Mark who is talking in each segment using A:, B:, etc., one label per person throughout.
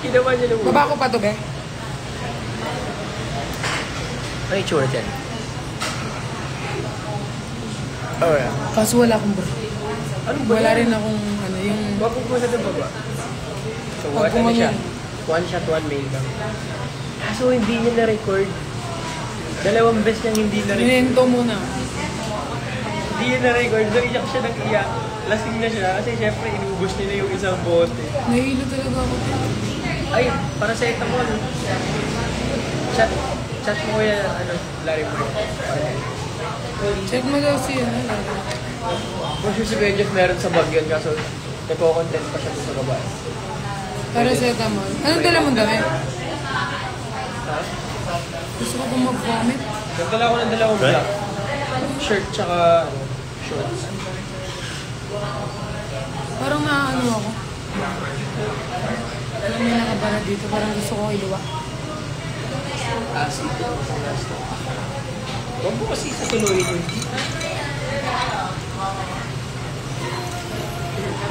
A: Ginawa niya naman.
B: Baba ko pa to, be.
A: Ano yung tsura dyan? Oh, yeah.
B: Kaso wala akong bra.
A: Ano ba
B: Wala
A: yan?
B: rin akong, ano, yung...
A: Bakit mo sa baba? So,
B: Pag
A: ano siya?
B: kumain.
A: One shot, one mail lang. So, hindi niya na-record. Dalawang beses niyang hindi na-record.
B: Minento muna.
A: Hindi niya na-record. Naiyak siya ng iyak. Lasing na siya. Kasi syempre, inubos niya na yung isang bote.
B: Nahilo talaga ako.
A: Ay, para sa etamol. Chat mo kuya, ano, Larry Boy.
B: Check mo daw siya, ano.
A: Kung siya si Benjef meron sa bag yun, kaso nagko-content pa siya sa gaba.
B: Para sa etamol. Anong dala mong dami?
A: Ha?
B: Gusto ko pong mag-vomit.
A: Nagdala ko ng dalawang black. Shirt tsaka shorts.
B: Parang naano ako. Alam mo yung nakabara dito, parang gusto ko iluwa.
A: Acid. Huwag mo kasi satuloyin yun.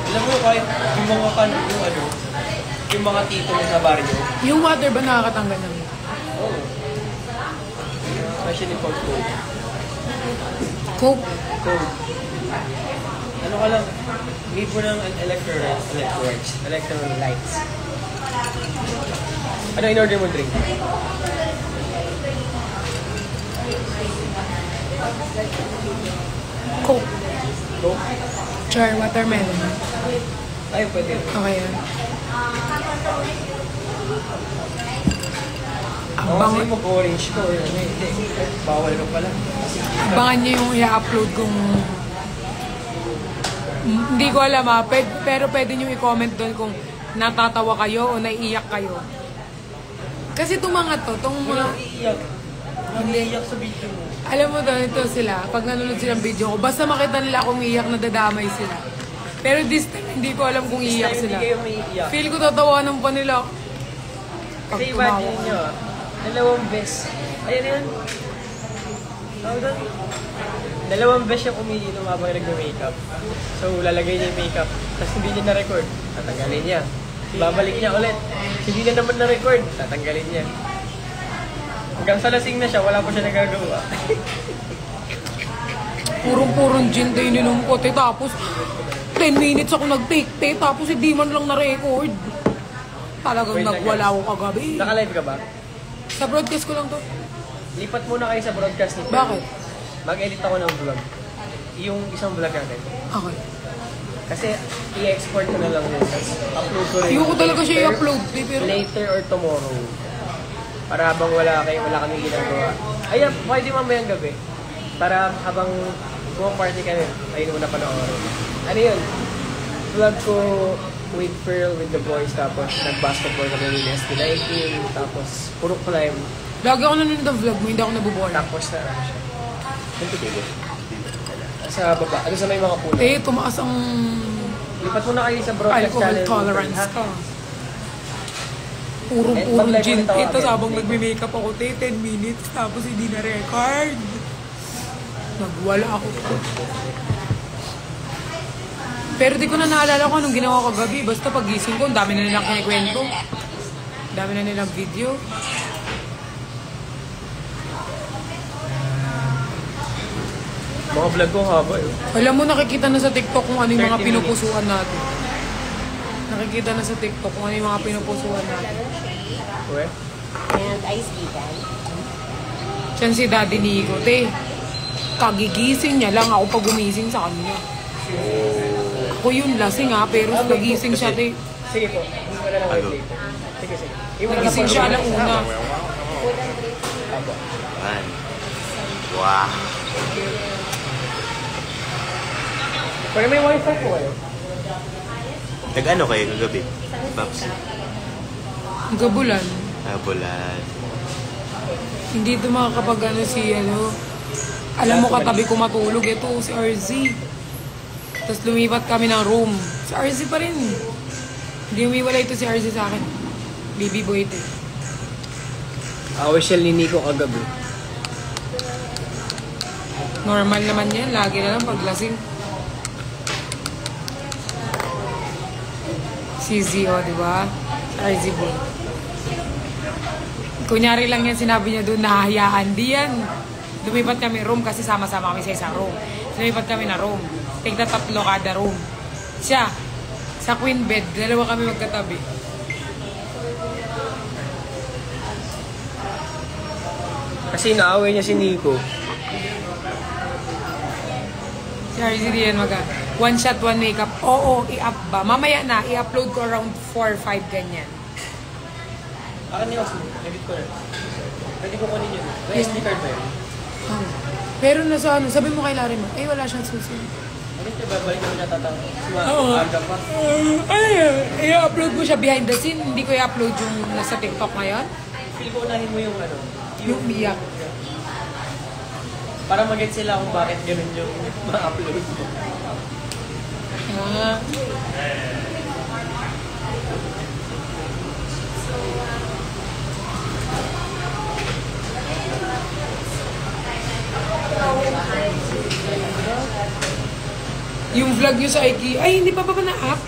A: Alam mo kahit yung mga yung mga tito mo sa barrio.
B: Yung water ba nakakatanggal ng?
A: Oo. Especially for cold.
B: Coke.
A: Cold. Ano ka lang, need mo ng electrolytes. Ano in-order mo drink?
B: Coke.
A: Coke?
B: Char, watermelon.
A: Ay, pwede.
B: Okay yan.
A: Ako kasi mag-orange ko. Hindi. Bawal ka pala.
B: Abangan niyo yung i-upload kung... Hindi ko alam ha, pero pwede niyo i-comment doon kung natatawa kayo o naiiyak kayo. Kasi itong mga to, itong mga...
A: Iiyak. Hindi iiyak sa video mo.
B: Alam mo doon, ito sila, pag nanonood silang video ko, basta makita nila akong iiyak na dadamay sila. Pero this time, hindi ko alam kung iiyak sila.
A: Hindi kayo may iiyak.
B: Feel ko tatawanan pa nila. Pag
A: Kasi
B: tumawa
A: imagine
B: ka.
A: nyo, dalawang beses. Ayan yun. Tawag doon. Dalawang beses siya umiinom habang nag-makeup. So, lalagay niya yung makeup. Tapos hindi niya na-record. Tatanggalin niya. Babalik niya ulit. Hindi na naman na-record. Tatanggalin niya. Hanggang sa lasing na siya, wala pa siya nagagawa.
B: Purong-purong gin tayo ininom ko, te. Tapos, 10 minutes ako nag-take, te. Tapos, hindi man lang na-record. Talagang
A: Wait,
B: nagwala ako kagabi.
A: Naka-live ka ba?
B: Sa broadcast ko lang to.
A: Lipat muna kayo sa broadcast ni Pearl.
B: Bakit?
A: Mag-edit ako ng vlog. Yung isang vlog natin.
B: Okay.
A: Kasi i-export ko na lang yun. Tapos upload ko rin.
B: Ayoko talaga siya i-upload, eh, pero...
A: Later or tomorrow. Para habang wala kami ginagawa. Ay, pwede mamayang gabi. Para habang party kami, ayun muna panoorin. Ano yun? Vlog ko with Pearl, with the boys, tapos nag-basketball kami with ST19, tapos puro climb.
B: Lagi ako nanonood ng vlog mo, hindi ako nabubola.
A: Tapos na ano siya. Sa baba, ano sa may mga puno.
B: Te, tumaas ang
A: Lipat muna kayo sa broadcast
B: alcohol
A: channel.
B: tolerance
A: Ha?
B: ka. Purong-purong
A: mag-live
B: gin.
A: ulit ako
B: Ito
A: agad.
B: habang nagme-makeup ako, te, 10 minutes, tapos hindi na-record. Nagwala ako. Pero di ko na naalala ko anong ginawa ko gabi. Basta pagising ko, ang dami na nilang kinikwento. Dami na nilang video.
A: Mga vlog ko haba eh.
B: Alam mo, nakikita na sa TikTok kung ano yung mga
A: 30
B: pinupusuan natin. Nakikita na sa TikTok kung ano yung mga pinupusuan natin.
A: Okay?
C: And ice vegan.
B: Siyan si Daddy Nico, te. Kagigising niya lang ako pag gumising sa kanya. Ako yun lasing ha, pero nagising siya, te.
A: Sige po. Hindi ko na lang wait later. Sige, sige.
B: Nagising siya lang una.
A: Haba.
D: Man. Wow.
A: Pero may wifi po kayo.
D: Nag-ano kayo kagabi? Babs?
B: Gabulan.
D: Bulan.
B: Hindi ito makakapag ano si ano. Alam mo katabi ko matulog ito si RZ. Tapos lumipat kami ng room. Si RZ pa rin. Hindi umiwala ito si RZ sa akin. Baby boy ito.
A: Awis siya ni Nico kagabi.
B: Normal naman yan. Lagi na lang paglasing. Si Zio, di ba? RZ Boy. Kunyari lang yan, sinabi niya doon, nahahayaan. Di yan. Lumipat kami room kasi sama-sama kami sa isang room. Lumipat kami na room. Tigna 3 kada room. Siya, sa queen bed, 2 kami magkatabi.
A: Kasi naaway niya si Nico.
B: Si RZ di yan one shot, one makeup. Oo, i-up ba? Mamaya na, i-upload ko around 4 or 5 ganyan.
A: Akin niya ako. Edit ko na. Pwede ko kunin yun. May SD card ba yun?
B: Pero nasa ano, sabi mo kay Larry mo, ay wala siyang susi.
A: Ano yung babalik naman niya tatang?
B: Oo.
A: Aga pa.
B: Ay, i-upload ko siya behind the scene. Hindi ko i-upload yung nasa TikTok ngayon.
A: Feel ko unahin mo yung ano.
B: Yung biyak.
A: Para mag-get sila kung bakit ganun yung ma-upload mo.
B: Ah. Yung vlog nyo sa IKEA, ay hindi pa ba na-up?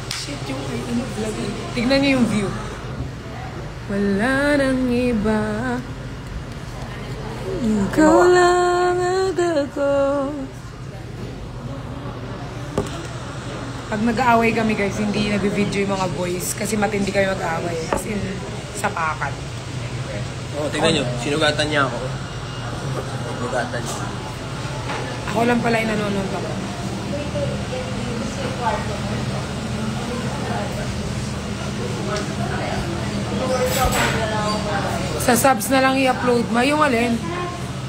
B: Shit, yung ano vlog. Tignan nyo yung view. Wala nang iba. Ikaw lang at ako. Pag nag-aaway kami guys, hindi nag-video yung mga boys kasi matindi kami mag-aaway. As in, sapakat.
A: Oo, tignan nyo. Sinugatan niya ako. Sinugatan niya.
B: Ako lang pala yung nanonood ako. Sa subs na lang i-upload mo. Yung alin?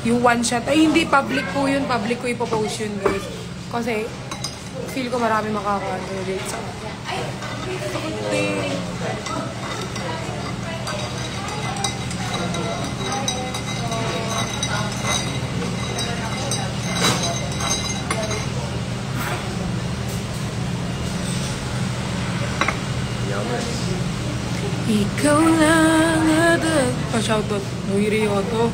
B: Yung one shot. Ay, hindi. Public ko yun. Public ko ipopost yun, guys. Kasi, feel ko marami makaka-relate sa akin. Ikaw lang at pa-shoutout. Noy Rioto.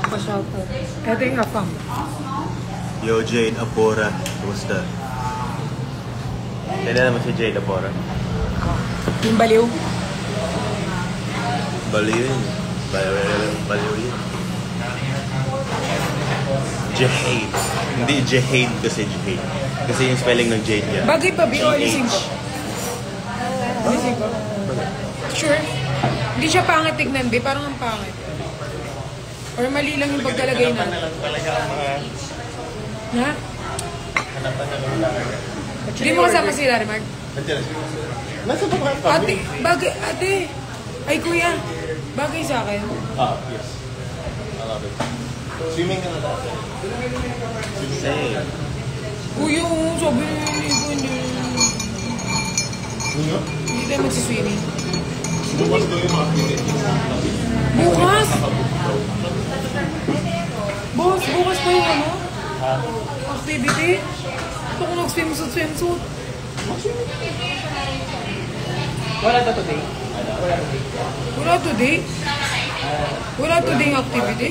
B: Pa-shoutout. Ito yung afam.
D: Yo, Jade Apora. Kumusta? Tignan naman si Jade Apora.
B: Yung baliw.
D: Baliw yun. Baliw yun. Jade. Hindi Jade kasi Jade. Kasi yung spelling ng Jade niya.
B: Bagay pa, Bio. Alisin ko. Alisin ko. Sure. Hindi siya pangit tignan, be. Parang ang pangit. Or mali lang yung pagkalagay na. Na? Hindi mo kasama si Larry Mark?
E: Nasa pa ba?
B: Ate, bagay, ate. Ay, kuya. Bagay sa akin.
E: Yes. I love it. Swimming ka na dati.
D: Same.
B: Kuya, sabi niya hindi. Hindi tayo magsiswimming.
E: Bukas ko yung mga activities.
B: Bukas? Boss, bukas pa yung ano? Activity? Ito ko nag-swimsuit.
A: Wala ba today?
B: Wala today? Wala today yung activity?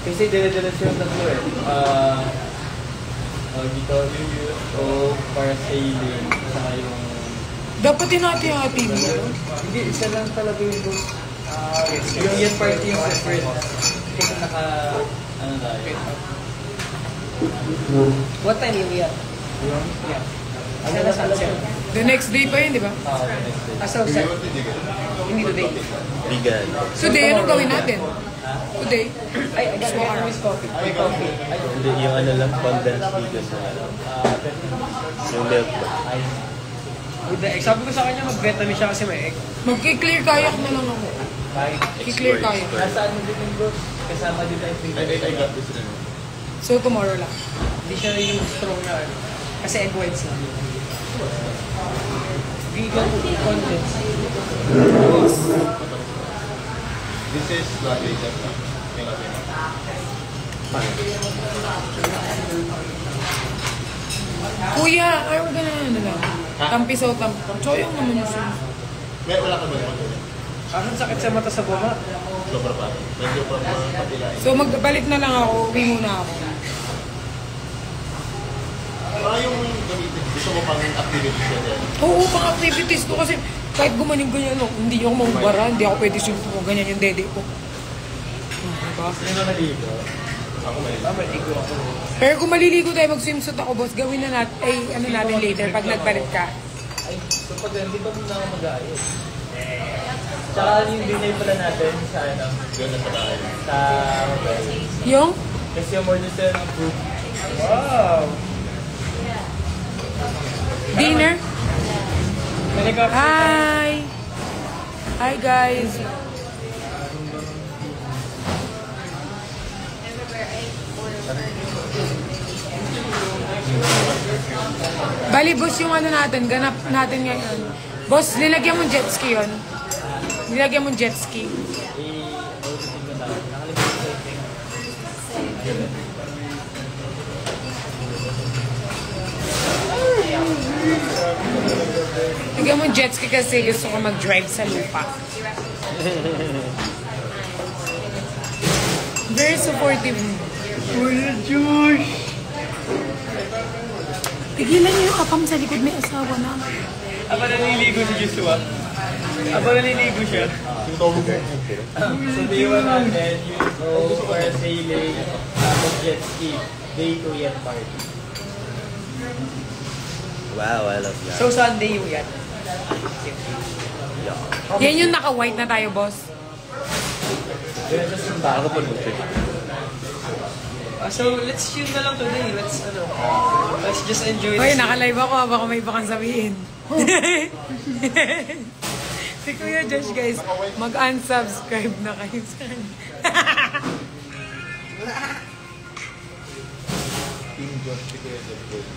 A: Kasi dire-diretso yung tatlo eh. Dito, o para sailing, saka yung...
B: Dapat din natin yung ating
A: Hindi, isa lang talaga yung book. Yung yan party yung separate. Kasi naka... Ano tayo? What time yung yan? Yeah. Ano na sunset?
B: The next day pa yun, di ba?
A: Next day. Sunset. Hindi today.
D: Vegan.
B: Today, anong gawin natin? Today?
A: Ay, I got Miss Coffee. May coffee. Ay,
D: Hindi, yung ano lang, condensed vegan na ano. Yung milk ba?
A: with the egg. Sabi ko sa kanya, mag-vitamin siya kasi may egg.
B: Magki-clear kayak na lang ako. Ki-clear kayak.
A: Nasaan mo din yung bro? Kasama din tayo free.
E: I got this rin.
B: So, tomorrow lang.
A: Hindi siya yung strong na ano. Kasi egg whites lang. Vegan content.
E: This is latte just na. Yung latte na.
B: Kuya, ayaw ka na lang. Tampisaw, Choyong naman yung sus.
E: May wala ka ba naman yun?
A: Ang sakit sa mata sa buha.
E: Sobra pa. Medyo pa patilain.
B: So, magbalik na lang ako. Uwi muna ako.
E: Yung pang-activity siya din.
B: Oo, pang-activities ko kasi kahit gumaling-ganyan ako, hindi ako maubara, hindi ako pwede swimsuit ko, ganyan yung dede ko. Diba?
A: Sino naligo?
E: Ako may.
A: Maligo ako.
B: Pero kung maliligo tayo, mag-swimsuit ako, boss, gawin na natin, ano natin later pag nagpalit ka.
A: Ay, so pag hindi pa muna ako mag-aayos. Tsaka yung dinay pala natin sa ano,
E: Yun na sa bahay.
A: sa hotel.
B: Yung?
A: Kasi yung more than food. Wow!
B: Dinner?
A: Helicopter.
B: Hi! Hi, guys! Bali, boss, yung ano natin, ganap natin ngayon. Boss, nilagyan mo jet ski yun. Nilagyan mo jet ski. Nilagyan mo jet ski kasi gusto ko mag-drive sa lupa. Very supportive.
A: Kuya Josh!
B: Tigilan niyo yung apam sa likod, may asawa na.
A: Aba naliligo si Joshua. Aba naliligo siya. So day 1 natin, you go for sailing, tapos jet ski. Day 2 yan party.
D: Wow, I love that.
A: So Sunday yung yan.
B: Yan yung naka-white na tayo, boss.
A: Yan sa simbahan. So let's tune na lang today. Let's just enjoy
B: Hoy,
A: this.
B: naka-live ako, baka may ibang sabihin. Si Kuya Josh, guys, mag-unsubscribe na kayo sa kanya.
E: Team Josh, si Kuya Josh.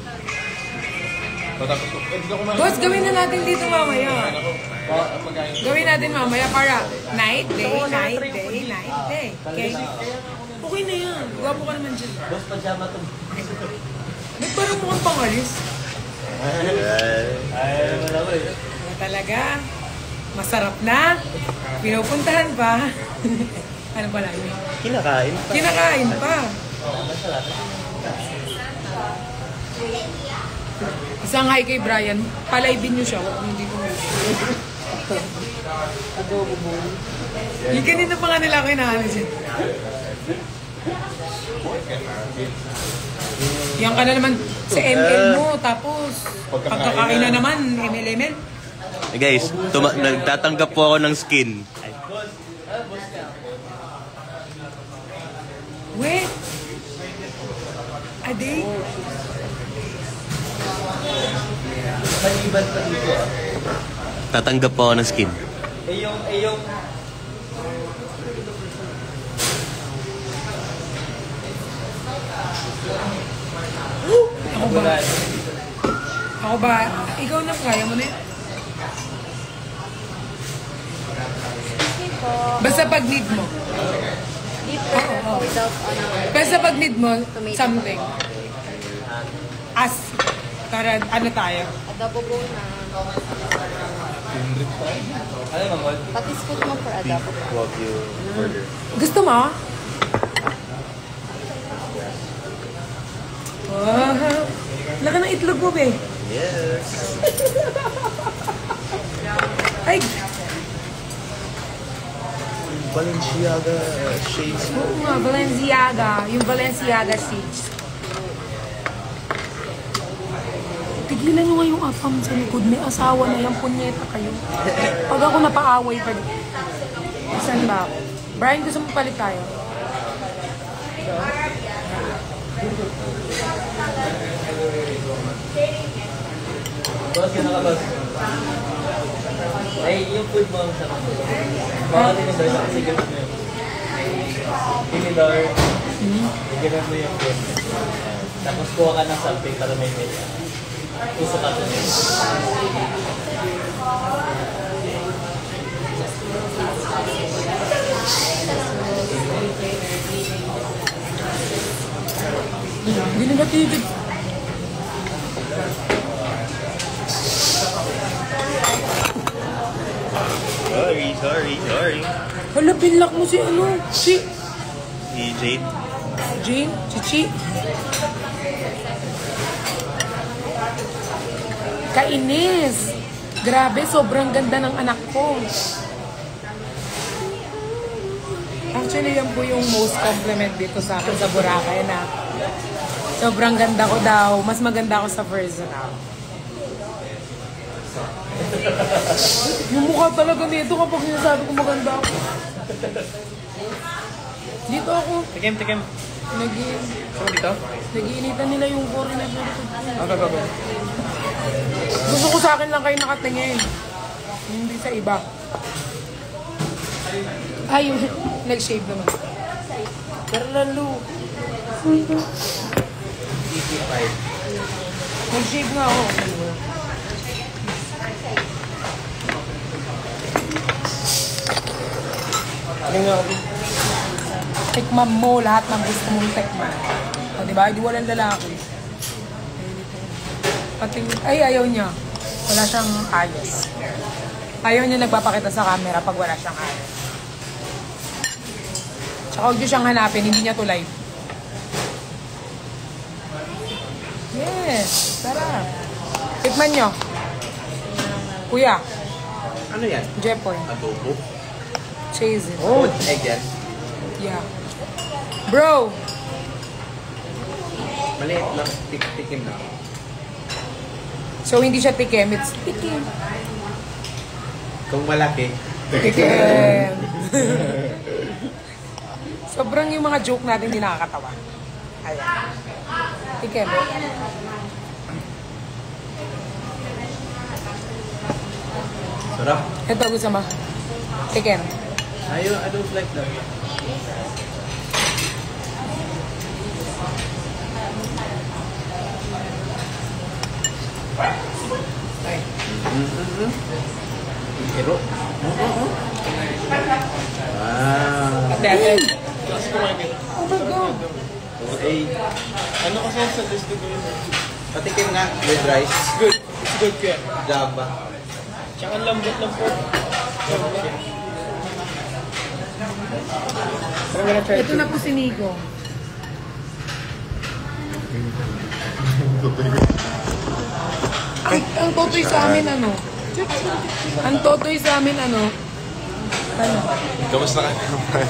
E: Matapos ko. Hindi ako kumain.
B: Boss, gawin na natin dito mamaya.
E: Pagkain.
B: Gawin natin mamaya para night, day, night, day, night, day. Okay? Okay na yan. Gwapo ka naman dyan.
A: Boss, pajama to.
B: Ba't parang mukhang pangalis?
A: Ay, wala ko eh.
B: Wala talaga. Masarap na. Pinupuntahan pa. Ano pala yun?
D: Kinakain.
B: Kinakain pa. Isang hi kay Brian. Palaibin niyo siya. Hindi ko
A: Adobo bowl.
B: yung kanina pa nga nila ako hinahalis yun. Yan ka na naman sa ML mo. Tapos, pagkakain na naman, ML.
D: Hey guys, nagtatanggap po ako ng skin.
B: Wait. Ade?
A: Maliban pa dito ah.
D: Tatanggap po ako ng skin.
A: yung...
B: Ako ba? Ako ba? Ikaw na kaya mo na yun? Basta pag need mo.
C: Dito, without ano.
B: Basta pag need mo, something. As. Para ano tayo?
C: Adobo po na.
A: Ano mamod?
C: Pati scoop mo for adobo po.
D: Wagyu burger.
B: Gusto mo? Wow. Laka ng itlog mo, be.
D: Yes.
B: Ay,
D: Balenciaga shades.
B: oo nga, Balenciaga. Yung Balenciaga seeds. Tigilan nyo nga yung afam sa likod. May asawa na yung punyeta kayo. Pag ako napaaway pa din. Saan ba ako? Brian, gusto mo palit tayo?
A: Boss, ka na ka, boss. Ay, yung food mo ang sarap. Baka tinidor sa kasi ganun mo yun. Tinidor, ganun mo yung food. Tapos kuha ka ng something para may may. Puso ka to yun.
B: Hindi na natigil.
D: Sorry.
B: Hala, pinlock mo si ano? Si
D: Jade.
B: Jane? Si Chi? Kainis. Grabe, sobrang ganda ng anak ko. Actually, yan po yung most compliment dito sa akin sa Boracay na sobrang ganda ko daw. Mas maganda ako sa personal. Yung mukha talaga nito kapag sinasabi ko maganda ako. Dito ako.
A: Tikim. So, dito?
B: Nag-iinitan nila yung foreigner na ito.
A: Ako.
B: Gusto ko sa akin lang kayo nakatingin. Hindi sa iba. Ay, nag-shave naman. Pero lalo. Nag-shave nga ako. Tikman mo lahat ng gusto mong tikman. O, diba? Hindi walang lalaki. Ay, ayaw niya. Wala siyang ayos. Ayaw niya nagpapakita sa camera pag wala siyang ayos. Tsaka huwag niyo siyang hanapin, hindi niya to live. Yes, sarap. Tikman niyo. Kuya,
D: Ano yan?
B: Jepoy,
D: Adobo?
B: chase it.
D: Oh, egg yan.
B: Yeah. Bro,
D: Maliit lang. Tikim na.
B: so hindi siya tikim, it's tikim.
D: Kung malaki.
B: Tikim. Sobrang yung mga joke natin hindi nakakatawa. Ayan. Tikim.
D: Sarap.
B: Ito gusto mo. Tikim.
D: I don't like that. Pero. Wow.
B: Ate.
A: Tapos kumain dito.
B: Oh my God.
D: Okay.
A: Ano kasi yung suggest ko yun?
D: Patikim nga with rice.
A: It's good kaya.
D: Java.
A: Tsaka ang lambot lang po. I'm gonna try
B: Ito na po si Nico. Ang totoy sa amin ano? Ang totoy sa amin ano? Ano?
E: Kamusta ka naman?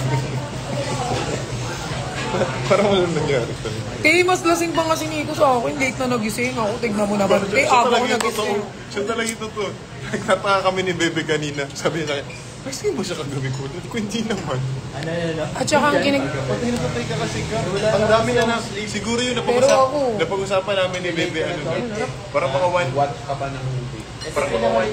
E: Parang walang nangyari pa rin.
B: Kaya mas lasing pa nga si Nico sa akin. Late na nagising ako. Tignan mo naman. Kaya ako nagising.
E: Siya talaga yung totoo. Nagtataka kami ni Bebe kanina. Sabi niya sa akin, ay, sige ba siya kagabi ko? Ko hindi naman.
B: At saka ang kinig...
E: Pati napatay ka kasi ka. Ang dami na siguro yung
B: Pero ako...
E: napag-usapan namin ni Bebe ano ba? Para mga one...
D: What ka pa ng movie?
E: Para mga one...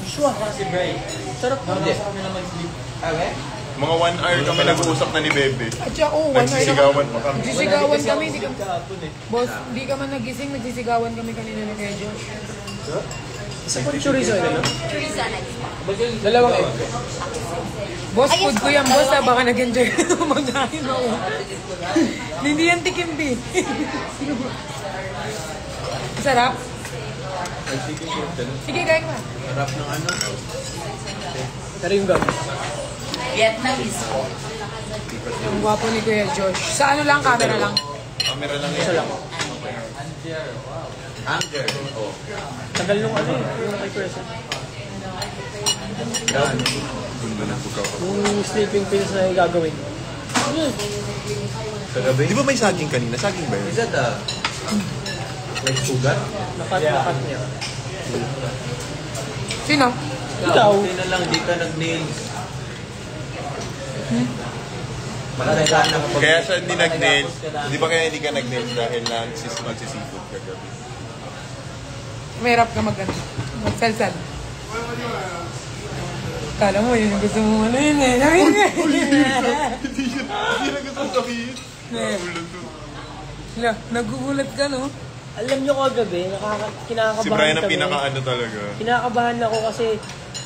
A: Shua kasi Bray. Sarap na sa kami naman sleep.
D: Okay.
E: Mga 1 hour kami nag-uusap na ni Bebe.
B: At saka, oh,
E: Nagsisigawan pa kami.
B: Nagsisigawan kami. Hindi ka...
A: Kahapon eh.
B: Boss, hindi ka man nagising. Nagsisigawan kami kanina ni Kuya Josh.
A: Isa po chorizo yun, ano?
C: Chorizo next.
A: Dalawang egg.
B: Boss, food ko yan, boss. Baka nag-enjoy ka na magkain ako. Hindi yan tikim, di. Sarap? Sige, kain ka.
D: Sarap ng ano?
A: Pero yung gum.
C: Vietnamese po.
B: Ang gwapo ni Kuya Josh. Sa ano lang, camera lang.
E: Camera lang
A: Isa
E: yan.
A: lang.
D: Anger. Oh.
A: Tagal nung ano eh. Yung kay Present.
E: Yan. Ganda ng bukaw.
A: Yung sleeping pills na yung gagawin.
D: Kagabi?
E: Di ba may saging kanina? Saging ba yun?
D: Is that like sugar?
A: Nakat niya.
B: Sino?
A: Ikaw?
D: Hindi na lang, di ka nag-nails. Makalagaan na kapag...
E: Kaya siya hindi nag-nails. Di ba kaya hindi ka nag-nails dahil magsisipod kagabi?
B: Mahirap ka mag-ano. Mag-salsal. Kala mo, yun yung gusto mo ano yun eh.
E: Hindi na gusto sabihin.
B: Nagugulat ka, no?
A: Alam nyo kagabi, kinakabahan
E: Si Brian ang
A: kami.
E: pinaka-ano talaga.
A: Kinakabahan ako kasi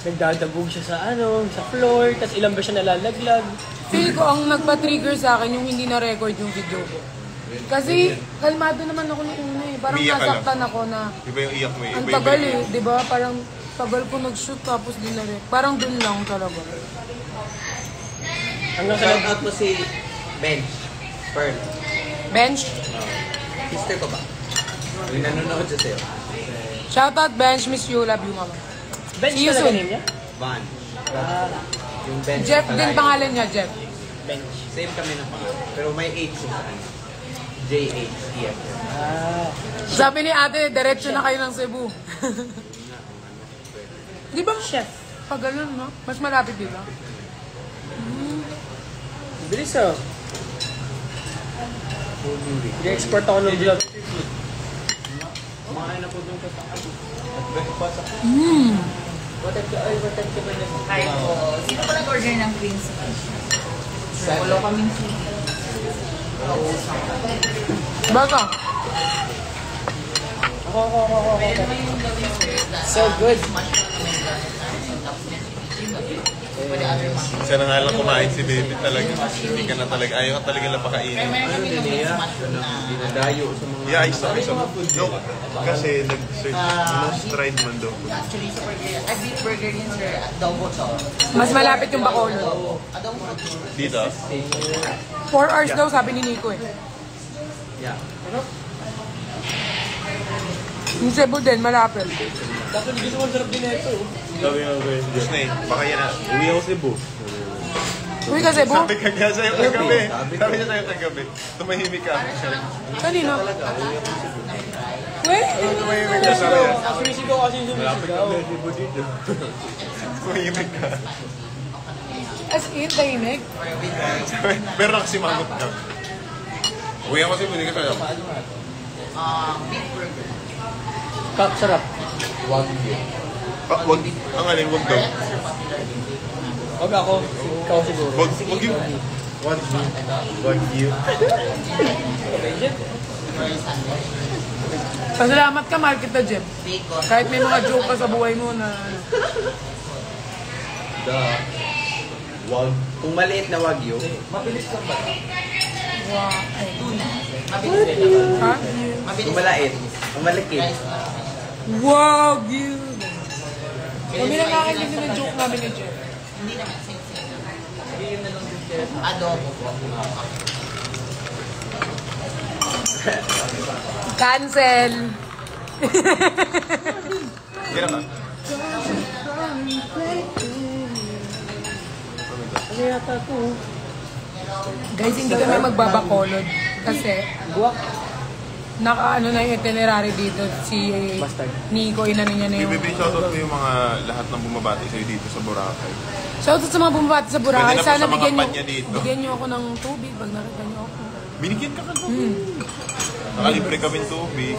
A: nagdadabog siya sa sa floor, tapos ilang ba siya nalalaglag.
B: Feel ko ang nagpa-trigger sa akin yung hindi na-record yung video ko. Kasi kalmado naman ako nung una eh. Parang
E: Umiyak ka lang.
B: nasaktan ako na
E: Iba yung iyak mo eh.
B: ang
E: Iba yung
B: tagal
E: iyak.
B: eh. Di ba? Parang tagal ko nag-shoot tapos di na-record. Parang dun lang talaga.
A: Hanggang sa
D: Shout out mo si Bench. Pearl.
B: Bench?
D: Sister ko ba? Yung nanonood siya sa'yo.
B: Shoutout Bench, miss you, love you mama.
A: Bench
B: See you
A: talaga
B: soon.
A: name niya?
F: Van. Yung bench.
B: Jeff din pangalan niya, Jeff.
A: Bench.
F: Same kami ng pangalan. Pero may H kung saan. J-H-E-F.
B: Sabi ni ate, diretso na kayo ng Cebu. Di ba chef? Pag ganun, no? Mas malapit, di ba?
A: Bilis ah. I-export ako ng vlog.
F: Kumain na po dun sa taas.
C: Hi po. Sino pa nag-order ng green fish? Wala kaming chili.
B: Baka.
A: Ako.
C: Pwede naman yung gawin
A: So good.
C: Pwede other mushroom.
E: Isa na nga lang kumain si baby talaga. Hindi ka na talaga, ayaw ka talaga lang pakainin.
C: Pero meron kami yung mixed mushroom na
F: Dinadayo sa mga...
E: Yeah, I saw. No, kasi nag-search, tried man daw.
C: actually sa burger. I beef burger din sir. Adobo to.
B: Mas malapit yung Bacolod.
C: Adobo to.
E: Dito?
B: 4 hours daw, sabi ni Nico eh.
F: Yeah.
B: Yung Cebu din, malapit.
A: Dapat hindi ko sarap din ito.
E: Sabi nga ko yun. Diyos na eh. Baka yan na.
F: Uwi ako Cebu.
B: Uy ka Cebu?
E: Sabi ka nga sa'yo kagabi. Sabi niya sa'yo kagabi. Tumahimik ka.
B: Kanino? Uy?
E: Tumahimik ka sabi niya.
A: Sumisigaw kasi yung sumisigaw.
E: Tumahimik ka.
B: As in, tahimik.
E: Sabi, pero nakasimangot ka. Uwi ako sa'yo, hindi ka sa'yo.
C: Beef burger.
A: Kap, sarap.
E: Wag. Ang alin, wag daw.
A: Wag ako. Ikaw siguro.
E: Wag yun.
F: Wag you.
B: Pasalamat ka, mahal kita, Jeff.
C: Bacon.
B: Kahit may mga joke ka sa buhay mo na...
F: Wag. Kung maliit na wagyu,
B: Wow. Ay.
C: Mabilis din.
B: Ha?
F: kung malait, kung malaki.
B: Wow, you. Kami na nakakindi ng joke namin ni Jeff.
C: Hindi naman. Adobo po.
B: Cancel.
E: Kira ka.
A: Ano yata ito?
B: Guys, hindi kami magbabakolod. Kasi, naka-ano na yung itinerary dito. Si Nico, inano niya na yung...
E: Baby, shoutout mo yung mga lahat ng bumabati sa'yo dito sa Boracay.
B: Shoutout sa mga bumabati sa Boracay.
E: Pwede na po
B: Sana
E: sa mga
B: bigyan niyo,
E: panya dito.
B: bigyan niyo ako ng tubig pag nakita niyo ako.
E: Binigyan ka kagabi. Nakalibre kami tubig.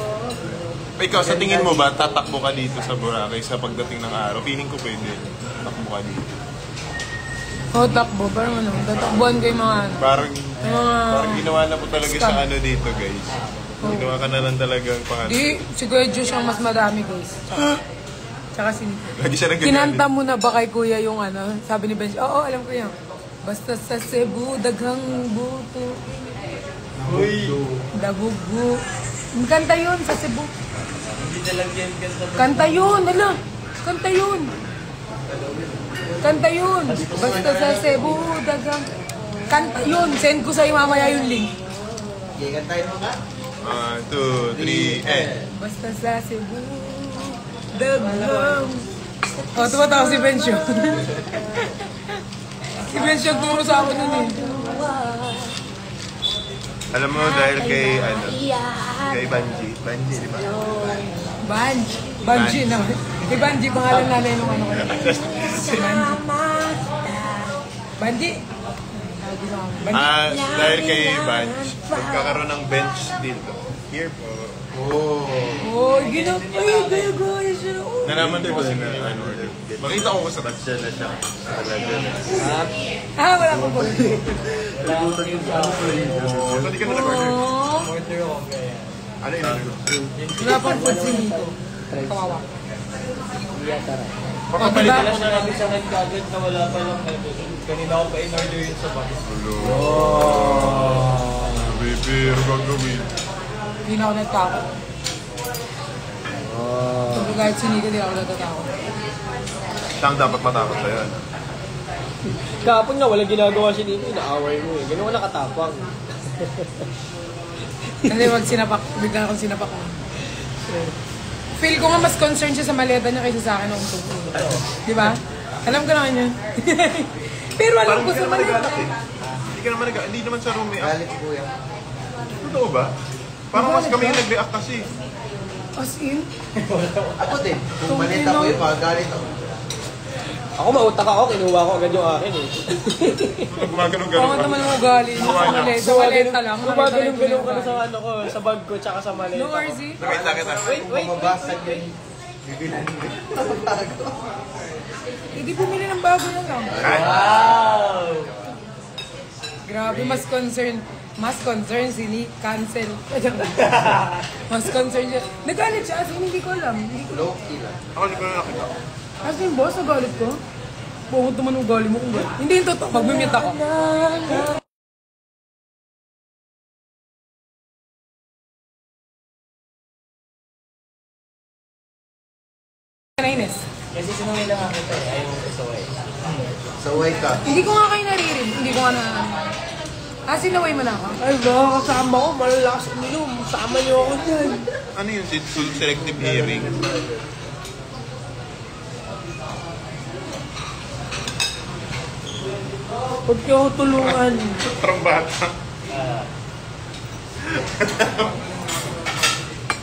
E: Ikaw, sa tingin mo ba, tatakbo ka dito sa Boracay sa pagdating ng araw? Feeling ko pwede. Takbo ka dito.
B: O, takbo. Parang ano, tatakbuhan ko yung mga ano.
E: Parang ginawa na po talaga
B: Scam.
E: sa ano dito, guys. Ginawa ka na lang talagang pangalan.
B: Di, si Kuya Josh ang mas madami, guys. Tsaka si Nico.
E: Lagi siya nagagalit.
B: Kinanta mo na ba kay Kuya yung ano? Sabi ni Benji, oo, alam ko yan. Basta sa Cebu, daghang buto.
E: Uy!
B: Dagugu. Kanta yun sa Cebu. Kanta yun, ala. Kanta yun. Kanta yun. Basta sa Cebu, daghang. Kanta yun. Send ko sa'yo mamaya yung link.
F: Ikan tayo mo ka?
E: 1, 2, 3, and...
B: Basta sa Cebu, daghang. O, tumatawa si Benjo. Si Benjo turo sa akin nun eh.
E: Alam mo, dahil kay, kay Banji. Banji, di ba?
B: Banji. Banji na. Kay Banji, pangalan nanay nung ano ko. Banji. Banji.
E: Dahil kay Banji, magkakaroon ng bench dito. Here po.
B: Oh, ginap. Ay, gaya siya.
E: Nalaman ko kasi na ano, makita ko sa taxi na siya.
B: Ah, wala ko po.
E: Hindi ka na nag-order.
B: Oh,
E: Ano yun?
B: wala pang food si Nico. Kawawa.
E: Papapalit
B: diba?
E: na
A: Siya namin sa kagad na wala pa lang kanina ako pa in-order yun sa box.
E: Baby, ano gagawin?
B: Hindi na ako nagtakot. Sabi kahit si Nico, hindi ako natatakot.
E: Siya ang dapat matakot sa'yo.
A: Kahapon nga, walang ginagawa si Nico, inaaway mo eh. Ganun ko nakatapang.
B: Kasi wag sinapak, bigla akong sinapak mo. Feel ko nga mas concerned siya sa maleta niya kaysa sa akin nung tungkol. Di ba? Alam ko naman yun. Pero alam ko sa maleta.
E: Hindi ka naman hindi naman sa room eh.
F: Galit ko yan.
E: Totoo ba? Parang mas kami yung nag-react kasi.
B: As in?
F: Ako din. Kung manita ko yun, magagalit ako.
A: Ako mautak ako, kinuha ko agad yung akin eh.
E: Gumagano'n-ganon
B: Bakit naman ang ugali mo sa maleta? Sa maleta lang.
A: Gumagalong-galong ka na sa ano ko, sa bag ko, tsaka sa maleta
B: No,
A: ko.
B: RZ?
E: Nakita kita.
A: Wait.
F: Mabasag yun. Bibilan mo.
B: Hindi bumili ng bago na lang.
A: Wow!
B: Grabe, mas concern si Nick. Cancel. Mas concern siya. Nagalit siya, as in, hindi ko alam.
F: Low-key lang.
E: Ako hindi ko na nakita.
B: As in, boss, nagalit ko. Bukod naman ugali mo kung galit. Hindi yung totoo, mag-mute ako. Nainis.
A: Kasi sinungaling lang ako ito eh, ayaw mo kasaway.
F: Saway ka.
B: Hindi ko nga kayo naririnig. Hindi ko nga na... sinaway mo na ako.
A: Ay, baka kasama ko, malalakas uminom. Sama niyo ako dyan.
E: Ano yun? Selective hearing.
A: Huwag niyo ako tulungan.
E: Parang bata.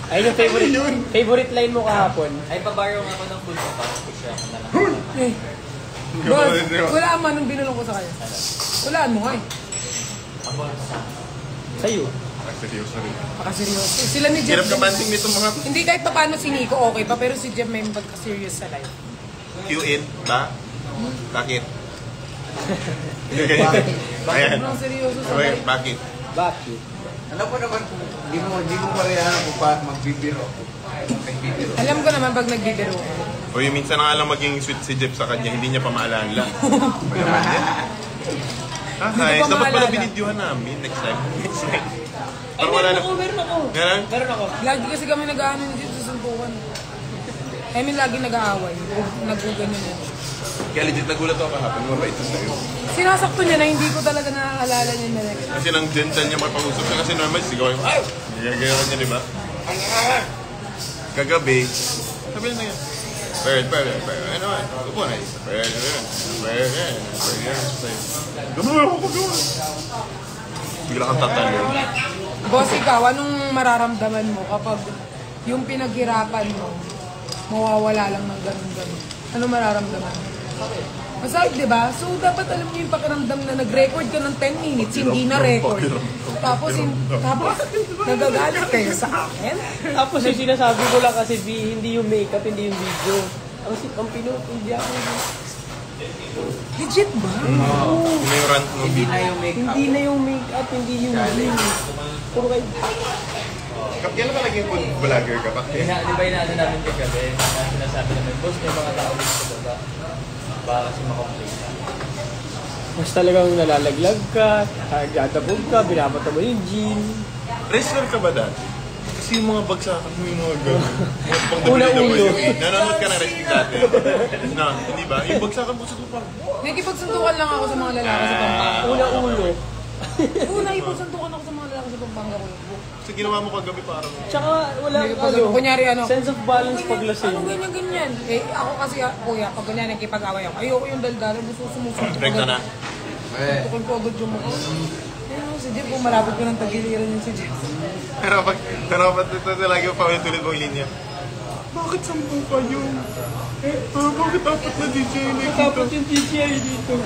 A: Ayun yung favorite line mo kahapon.
G: Ay, pabaryo nga ako ng food ko para po siya ako na lang.
B: Eh. Boss, walaan mo anong binulong ko sa kanya. Walaan mo nga eh.
A: Sa'yo.
E: Ay, seryoso rin.
B: Pakaseryoso. Sila ni Jeff.
E: Hirap ka banting nito mga
B: Hindi kahit pa paano si Nico okay pa, pero si Jeff may pagka-serious sa life.
E: Q-in ba? Bakit?
B: Bakit sobrang seryoso sa life?
E: Bakit?
A: Bakit?
F: Alam ko naman kung hindi mo parehan kung paano magbibiro. Magbibiro.
B: Alam ko naman pag nagbibiro ka.
E: O yung minsan na nga lang maging sweet si Jeff sa kanya, hindi niya pa maalala. O naman yan. Ay,
B: ko pa
E: dapat pala
B: maalala.
E: binidyohan namin next time. Parang wala na.
A: Meron ako.
E: Meron?
A: Meron ako.
B: Lagi kasi kami nag-aano ni Jeff sa suntukan. I mean, lagi nag-aaway. Nag-ganyan yan.
E: Kaya legit nagulat ako kahapon, mabait na sa'yo.
B: Sinasakto niya na hindi ko talaga naaalala niya na next.
E: Kasi nang gentle niya makapag-usap siya kasi normal sigaw yung gagawin niya, di ba? Kagabi, sabi na yan. Pero, ano ba? Upo na isa. Gano'n ako pag-gawa. Bigla kang tatalo.
B: Boss, ikaw, anong mararamdaman mo kapag yung pinaghirapan mo, mawawala lang ng ganun-ganun? Anong mararamdaman mo? Masakit, di ba? So, dapat alam niyo yung pakiramdam na nag-record ka ng 10 minutes, hindi na record. Tapos nagagalit kayo sa akin?
A: Tapos yung sinasabi ko lang kasi hindi yung makeup, hindi yung video. Ang pinupindi ako.
B: Legit ba?
E: Sino yung rant mo?
F: Hindi na yung make-up.
A: Hindi na yung makeup, hindi yung video. Puro kayo.
E: Kailan ka naging food vlogger ka pa?
G: Di ba inaano namin kagabi? Sinasabi namin, boss, may mga tao dito sa baba. Baka kasi makomplate ka.
A: Mas talagang nalalaglag ka, nagdadabog ka, binabata mo yung gym.
E: Wrestler ka ba dati? Kasi yung mga bagsakan mo yung mga gano'n.
A: Una-ulo.
E: Nanonood ka na wrestling dati. Na, hindi ba? Yung bagsakan mo sa tupa.
B: Nakikipagsuntukan lang ako sa mga lalaki sa Pampanga.
A: Una-ulo.
B: Oo, nakikipagsuntukan ako sa mga lalaki sa Pampanga.
E: Kasi ginawa mo kagabi parang...
A: Tsaka wala
B: Kunyari
A: sense of balance pag lasing.
B: Ano ganyan-ganyan? Eh, ako kasi, kuya, pag ganyan nakikipag-away ako, ayoko yung daldalan, gusto ko sumusuntok.
E: Break na na.
B: Tukol ko agad yung mukha. Ayun, si Jeff, malapit ko ng tagiliran yung si Jeff.
E: Pero pag ito lagi mo paulit-ulit mo yung linya. Bakit 10 pa yun? Bakit dapat na DJ nakikita?
A: Dapat yung DJI dito.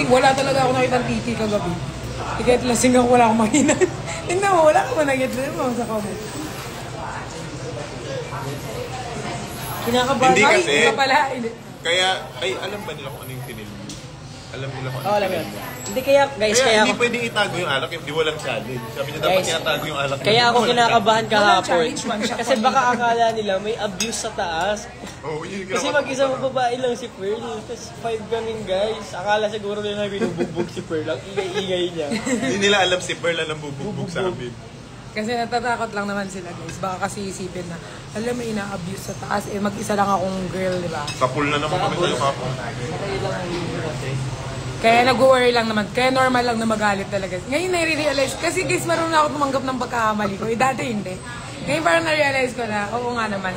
B: Wala talaga ako nakitang titi kagabi. Kahit lasing ako, wala akong mahinan. Tingnan mo, wala ka ba nakita mo sa comment?
A: Kinakabahan.
E: Hindi
B: Ay,
E: kasi.
B: hindi ka pala. Hindi.
E: Kaya, alam ba nila kung ano yung pinili? Alam nila kung ano
A: Oo, alam mo yun. Hindi kaya, guys,
E: Kaya
A: kaya
E: hindi
A: ako,
E: pwedeng itago yung alak if di walang challenge. Sabi niya dapat
A: Guys,
E: tinatago yung alak.
A: kaya ako kinakabahan kahapon.
B: challenge man siya.
A: Kasi baka akala nila may abuse sa taas.
E: Oo, yun yung
A: Kasi
E: ginawa.
A: mag-isang babae lang si Pearl. Tapos 5 kaming guys. Akala siguro nila binubugbog si Pearl. Ang ingay-ingay niya.
E: Hindi nila alam si Pearl ang bubugbog sa amin.
B: Kasi natatakot lang naman sila guys. Baka kasi isipin na, alam may ina-abuse sa taas. Eh mag-isa lang akong girl, di ba?
E: Sa pool na naman kami sa'yo kapon.
B: Kaya nag-worry lang naman. Kaya normal lang na magalit talaga. Ngayon nare-realize, kasi guys, marunong ako tumanggap ng pagkakamali ko. Dati hindi. Ngayon parang na-realize ko na, oo nga naman,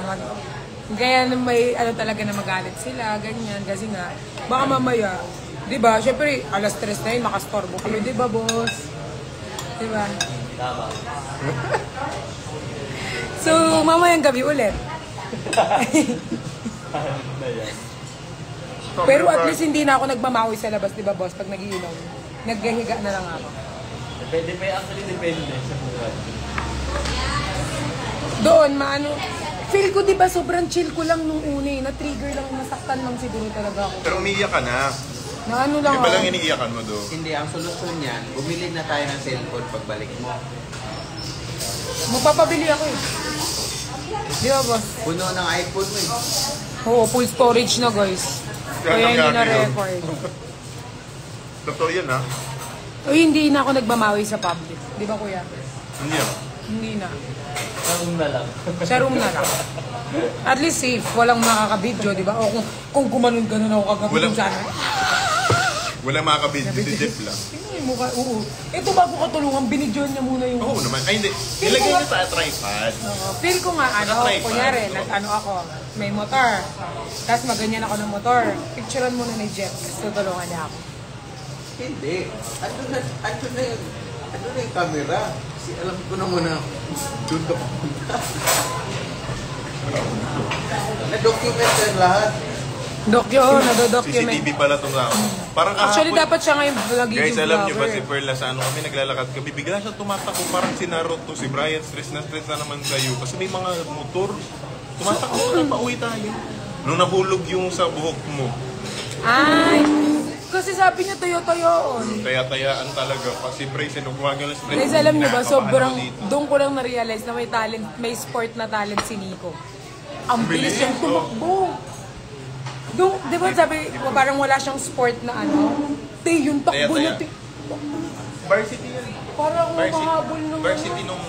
B: kaya may ano talaga na magalit sila, ganyan. Kasi nga, baka mamaya, di ba, syempre, alas 3 na yun, makastorbo kami, di ba, boss? Di ba?
G: Tama.
B: So, mamayang gabi ulit. Pero at least hindi na ako nagmamawi sa labas, di ba, boss, pag nagiinom. Naghihiga na lang ako.
G: Depende pa actually, depende sa buwan.
B: Doon, maano, feel ko, di ba, sobrang chill ko lang nung una, na-trigger lang, nasaktan lang siguro talaga ako.
E: Pero umiiyak ka na.
B: Na ano lang
E: Hindi ba lang
B: ako.
E: iniiyakan mo do?
F: Hindi, ang solusyon niyan, bumili na tayo ng cellphone pagbalik mo.
B: Magpapabili ako eh. Di ba, boss?
F: Puno ng iPhone mo eh.
B: Oo, full storage na, guys. Kaya hindi na record.
E: Totoo yan ha?
B: O hindi na ako nagmamawi sa public. Di ba, kuya?
E: Hindi ah.
B: Hindi na.
G: Ang na lang.
B: Sa room na lang. At least safe. Walang makaka-video, di ba? O kung gumanon-ganon ako kagabi
E: Walang-
B: kung sana.
E: Wala makakabid, si Jeff lang.
B: Tingnan yung mukha. Oo. Ito bago ka tulungan, binidyoan niya muna yung...
E: Oo naman. Ay hindi. Nilagay niya sa tripod.
B: Oo. Feel ko nga, ano,
E: Naka-tripod.
B: kunyari, nag-ano ako, may motor. Tapos maganyan ako ng motor. Picturean muna ni Jeff. Tutulungan niya ako.
F: Hindi. Ano na yung camera? Kasi alam ko na muna doon ka pupunta. Na-document yan lahat.
B: Nado-document.
E: CCTV pala itong tao. Parang
B: Actually,
E: kahapon-
B: dapat siya ngayon nagiging
E: Guys, alam niyo ba
B: vlogger.
E: si Perla sa ano kami naglalakad kami, bigla siya tumatakbo parang si Naruto, si Brian, stress na naman kayo. Kasi may mga motor, tumatakbo na pauwi tayo. Nung nahulog yung sa buhok mo,
B: Ay, kasi sabi niya tayo-tayoon.
E: taya-tayaan talaga. Kasi Bryce, gumagano si Bryce.
B: Guys, alam niyo ba, sobrang,
E: dito.
B: doon ko lang na-realize na may talent, may sport na talent si Nico. Ang bilis
E: Bilis,
B: niyang tumakbo. Doon, di ba sabi, parang wala siyang sport na ano? Yung takbo niya,
E: Taya-taya. Varsity yan.
B: parang mahabol ng
E: Varsity nung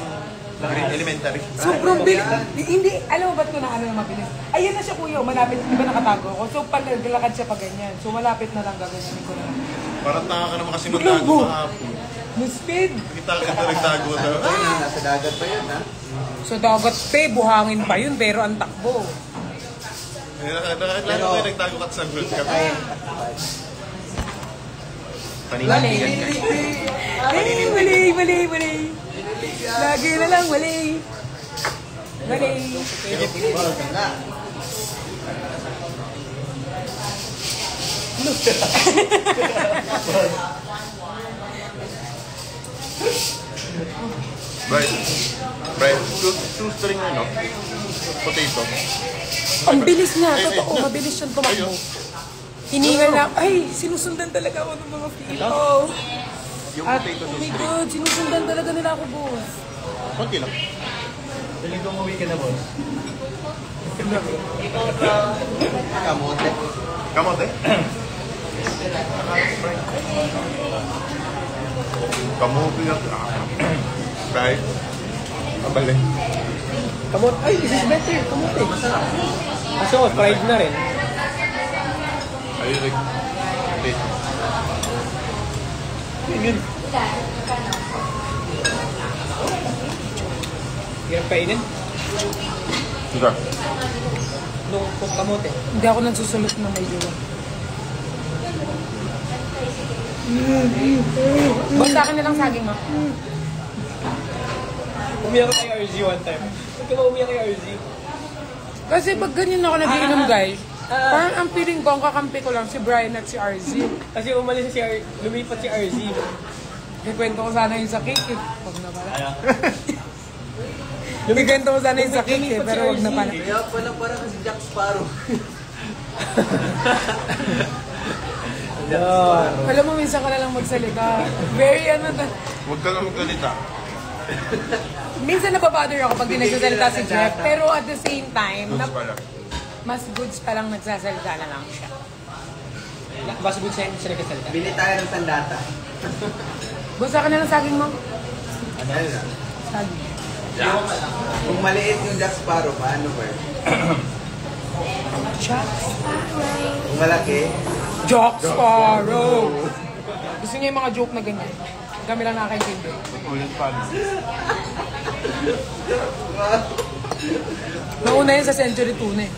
E: grade elementary.
B: sobrang bilis. Hindi, alam mo ba't ko na ano na mabilis? Ayan na siya kuya, malapit, di ba nakatago ako? So pag naglakad siya pa ganyan, so malapit na lang gagawin ko na.
E: Parang taka ka naman kasi nung
B: Biglang
E: tago
B: boom.
E: kahapon.
B: No speed.
E: Kita ka na nagtago na.
F: Ayun, nasa dagat pa yun ha.
B: So dagat buhangin pa yun, pero ang takbo.
E: Nakalala ko yung nagtago ka sa good ka. Panindigan ka.
B: Mali. Lagi na lang, mali.
E: Brian, two string ano? Potato.
B: Ang bilis niya, totoo, mabilis siyang tumakbo. Hiningal na, ay, sinusundan talaga ako ng mga feel ko.
E: Yung
B: At,
E: potato
B: oh
E: two
B: my
E: string.
B: God, sinusundan talaga nila ako, boss.
E: Konti lang.
G: Daling ko umuwi ka na, boss.
F: Kamote.
E: Kamote? Kamote lang. Right? Abali.
A: Kamot, ay, this is better. Kamot eh. Masarap. Kaso, fried na rin.
E: Ayun, like, potato.
A: Yun. Hirap kainin?
E: Sugar.
A: Nung kamote.
B: Hindi ako nagsusulot na may jowa. Boss, sa akin na lang saging, ma.
A: Umiyak kay RZ one time. Huwag ka ba umiyak kay RZ?
B: Kasi pag ganyan ako nagiinom, guys, parang ang feeling ko, ang kakampi ko lang si Brian at si RZ.
A: Kasi umalis si lumipat si RZ.
B: Ikwento ko sana yung sa cake eh. Wag na pala.
G: Ano?
B: Ikwento ko sana yung sa cake eh, pero wag na pala.
F: Kaya pala parang si Jack Sparrow.
B: Alam mo, minsan ka na lang magsalita. Very ano na.
E: Huwag ka na magkalita.
B: Minsan napabother ako pag di nagsasalita si Jeff. Pero at the same time,
E: Goods pala.
B: mas goods pa lang nagsasalita na lang siya.
A: Mas good siya siya nagkasalita.
F: Bili tayo ng sandata.
B: Gusto ka na lang saging mo?
F: Ano na?
B: Saging.
F: Kung maliit yung Jack Sparrow, paano ba?
B: Jack
F: Kung malaki,
B: Sparrow! Gusto niya yung mga joke na ganyan. Kami lang nakakaintindi.
E: Ulit pa.
B: Nauna yun sa Century 2 na eh.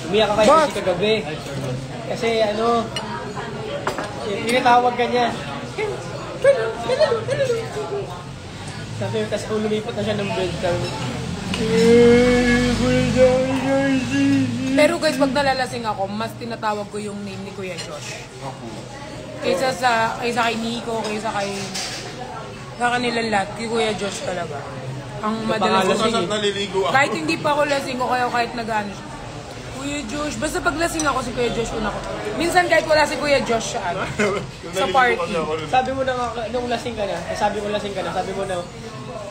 A: Umiyak ka kay
B: Bakit?
A: Archie kagabi. Kasi ano, tinatawag ka niya. Sabi ko, tapos lumipat na siya ng bed. Sabi ko,
B: Pero guys, pag nalalasing ako, mas tinatawag ko yung name ni Kuya Josh. Kaysa kay Nico, kaysa sa kanilang lahat, kay Kuya Josh talaga. Ang madalas
E: Kung
B: lasing.
E: saan naliligo ako.
B: Kahit hindi pa ako lasing o kaya kahit nag-ano siya. Kuya Josh, basta pag lasing ako si Kuya Josh, una ko. Minsan kahit wala si Kuya Josh siya, sa party.
A: sabi mo na nga, nung lasing ka na, sabi mo na,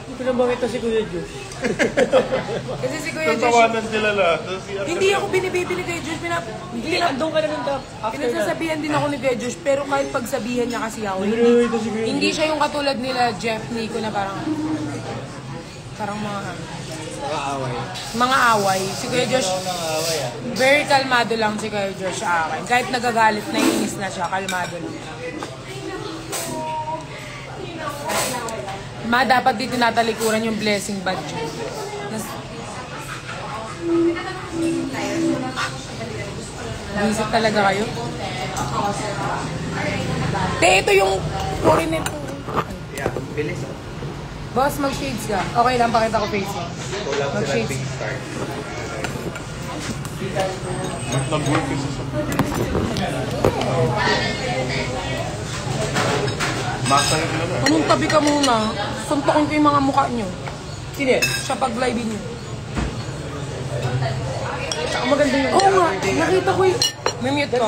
A: hindi ko na bakit ito si Kuya Josh.
B: Kasi si Kuya Josh,
E: Tawanan sila lahat. Tapos si Archie-
B: hindi ako binibili ni Kuya Josh.
A: Hindi, andun ka na nung after na.
B: Pinagsasabihan din ako ni Kuya Josh, pero kahit pagsabihan niya kasi ako, hindi siya yung katulad nila Jeff, Nico na parang mga away. Si Kuya Josh, very kalmado lang si Kuya Josh sa akin. Kahit nagagalit na inis na siya, kalmado lang. Dapat di tinatalikuran yung blessing badge. Visit talaga kayo? Ito yung puri nito.
F: Yeah, bilis.
B: Boss, mag-shades ka. Okay lang, pakita ko face mo.
F: Kulang sila
B: Mag-shades.
F: big start.
E: Nag-work kasi sa... Masa na nila.
B: Anong tabi ka muna? Suntokin ko yung mga mukha nyo.
A: Sino yan?
B: Siya pag-live nyo.
A: Saka maganda yung...
B: Oo nga, nakita ko yung... May mute ko.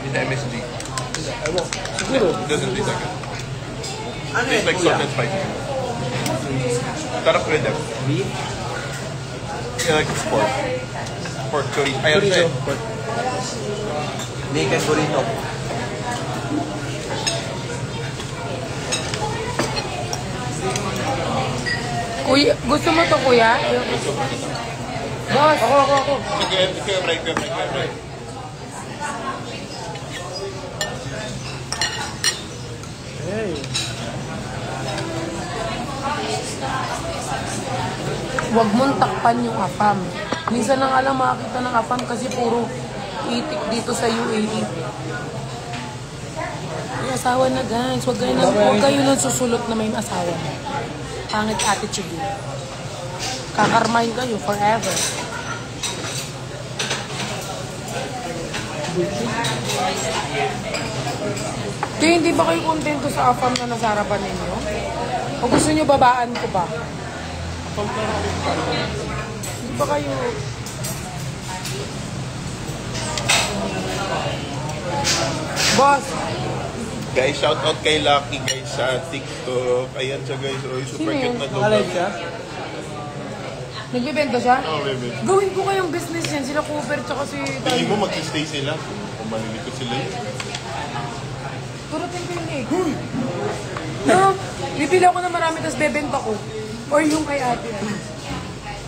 E: In the MSG.
A: Siguro.
E: It doesn't taste like it.
F: Ano
E: Tastes
F: yan,
E: like
F: kuya?
E: salt and spicy. Tarap rin yan.
F: Beef?
E: Yeah, like it's pork. Pork chorizo. Ay, ano siya eh?
F: Naked burrito.
B: Kuya, gusto mo to kuya? Boss,
E: Ako. Kaya right.
A: Hey.
B: huwag mong takpan yung afam. Minsan nang alam makakita ng afam kasi puro itik dito sa UAE. May asawa na guys, huwag kayo nang susulot na may asawa. Pangit attitude yun. Kakarmahin kayo forever. Kaya hindi ba kayo kontento sa afam na nasa harapan ninyo? O gusto nyo babaan ko ba? Hindi ba kayo... Boss,
E: Guys, shout out kay Lucky guys sa TikTok. Ayan siya guys. Oh, super
B: Sino
E: cute
B: yun?
E: na to.
A: Nakalive siya?
B: Nagbibenta siya?
E: Oh, baby.
B: Gawin ko kayong business yan. Sila Cooper tsaka si
E: Tingin
B: Tayo.
E: mo mag-stay sila. Kung malilito sila yun.
B: Turatin ko yung egg. No, bibili ako na marami tapos bebenta ko. Or yung kay ate.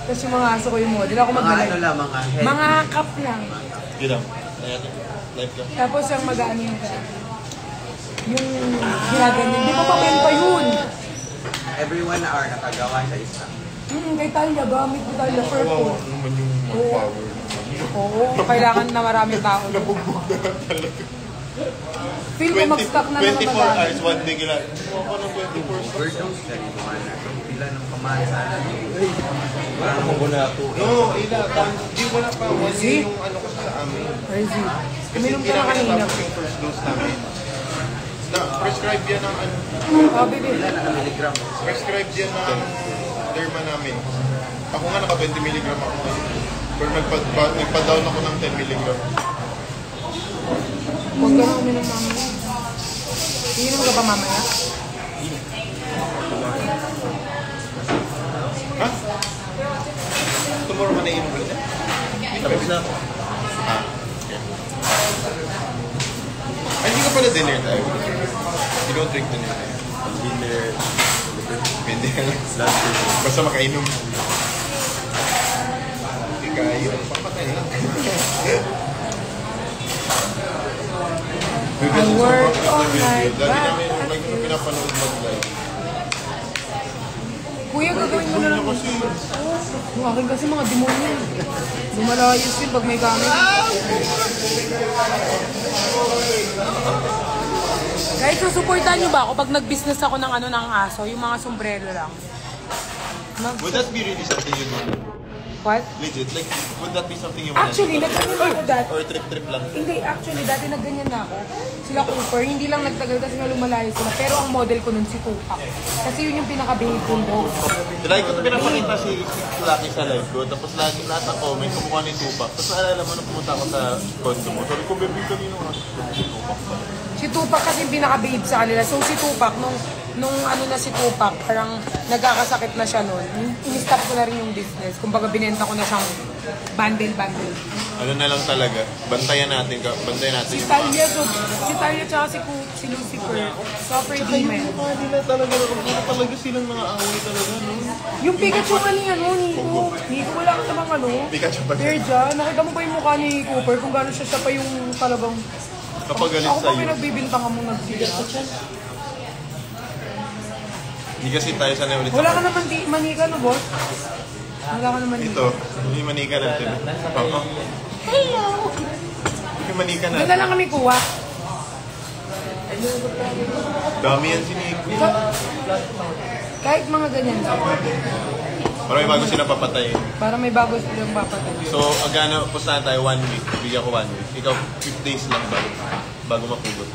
B: Tapos yung mga aso ko yung model. Ako
F: Mga
B: maglalay.
F: ano lang, mga head.
B: Mga cup lang.
E: Gila. Ayan. Live ka.
B: Tapos yung mag-ano yung yung ginaganyan. Di ba pabenta yun?
F: Every 1 hour nakagawa siya isa.
B: Kay Talia, gamit ko Talia
E: Kawawa
B: purple.
E: naman yung
B: Oo.
E: power.
B: Oo, kailangan na maraming tao.
E: Nabugbog na talaga.
B: Feel ko mag-stock na naman
E: 24
B: mag-ano.
E: hours, one day gila. Ako ng 24 hours.
F: Overdose siya dito na. Pila ng pamasa na. Parang kung guna ako.
E: No, ila. Hindi wala pa. One yung ano ko sa amin.
B: Crazy.
E: Kasi
B: Uminom
E: hindi
B: ka na
E: namin
B: kanina.
E: natapos yung first dose namin. Prescribe yan ng ano.
B: Oh, baby.
F: Pila na milligram.
E: Prescribe yan ng derma namin. Ako nga naka 20 mg ako ngayon. Pero nagpa-down ako ng 10 mg.
B: Huwag ka na uminom mamaya. Iinom ka pa mamaya?
E: Ha? Tomorrow man naiinom ulit eh? Tapos na ako. Ah. Ay, hindi ka pala dinner tayo. You don't drink dinner tayo.
D: Dinner.
E: Dinner lang. Basta makainom. Hindi kayo. Papatay lang.
B: I work all night.
E: Lagi namin pinapanood mag-live.
B: Kuya, gagawin mo na lang.
E: Kasi,
B: Yung akin kasi mga demonyo. Lumalayos yun pag may gamit. Guys, susuportahan nyo ba ako pag nag-business ako ng ano ng aso? Yung mga sombrero lang.
E: would that be really something you'd want?
B: What?
E: Legit? Like, would that be something you want?
B: Actually, nagganyan ako dati.
E: Or trip-trip lang?
B: Hindi, actually, dati nagganyan na ako. Sila Cooper, hindi lang nagtagal kasi nga lumalayo sila. Pero ang model ko nun si Tupac. Kasi yun yung pinaka-baby ko.
E: Lagi ko ito pinapakita si Lucky sa live ko. Tapos lagi lahat ng comment kumukha ni Tupac. Tapos naalala mo na pumunta ako sa condo mo. Sabi ko, baby, kanino nga si Tupac pa.
B: Si Tupac kasi yung pinaka-babe sa kanila. So si Tupac, nung ano na si Tupac, parang nagkakasakit na siya nun. In-stop ko na rin yung business. Kumbaga binenta ko na siyang bundle.
E: Ano na lang talaga, bantayan natin
B: Si
E: yung
B: Talia, si Talia tsaka si Lucifer. Super demon.
E: mga nila talaga, puro talaga silang mga away talaga, no?
B: Yung Pikachu ka ni Nico. Nico, wala ka namang ano.
E: Pikachu ba?
B: Perja, nakita mo ba yung mukha ni Cooper kung gano'n siya pa yung talagang...
E: Napagalit
B: Ako pa
E: sa'yo.
B: pinagbibintang mo nagsigat.
E: Hindi kasi tayo sanay ulit.
B: Wala ka naman manika, no, boss? Wala ka naman
E: Ito, yung manika natin. Oo.
B: Hello!
E: Yung manika
B: Doon na
E: natin.
B: lang kami kuha.
E: Dami yan si Nico.
B: Kahit mga ganyan lang.
E: Parang may bago sila papatay.
B: Para may bago silang papatay.
E: So, agana, pustahan tayo 1 week. Bigyan ko 1 week. Ikaw, 5 days lang bago mapugot.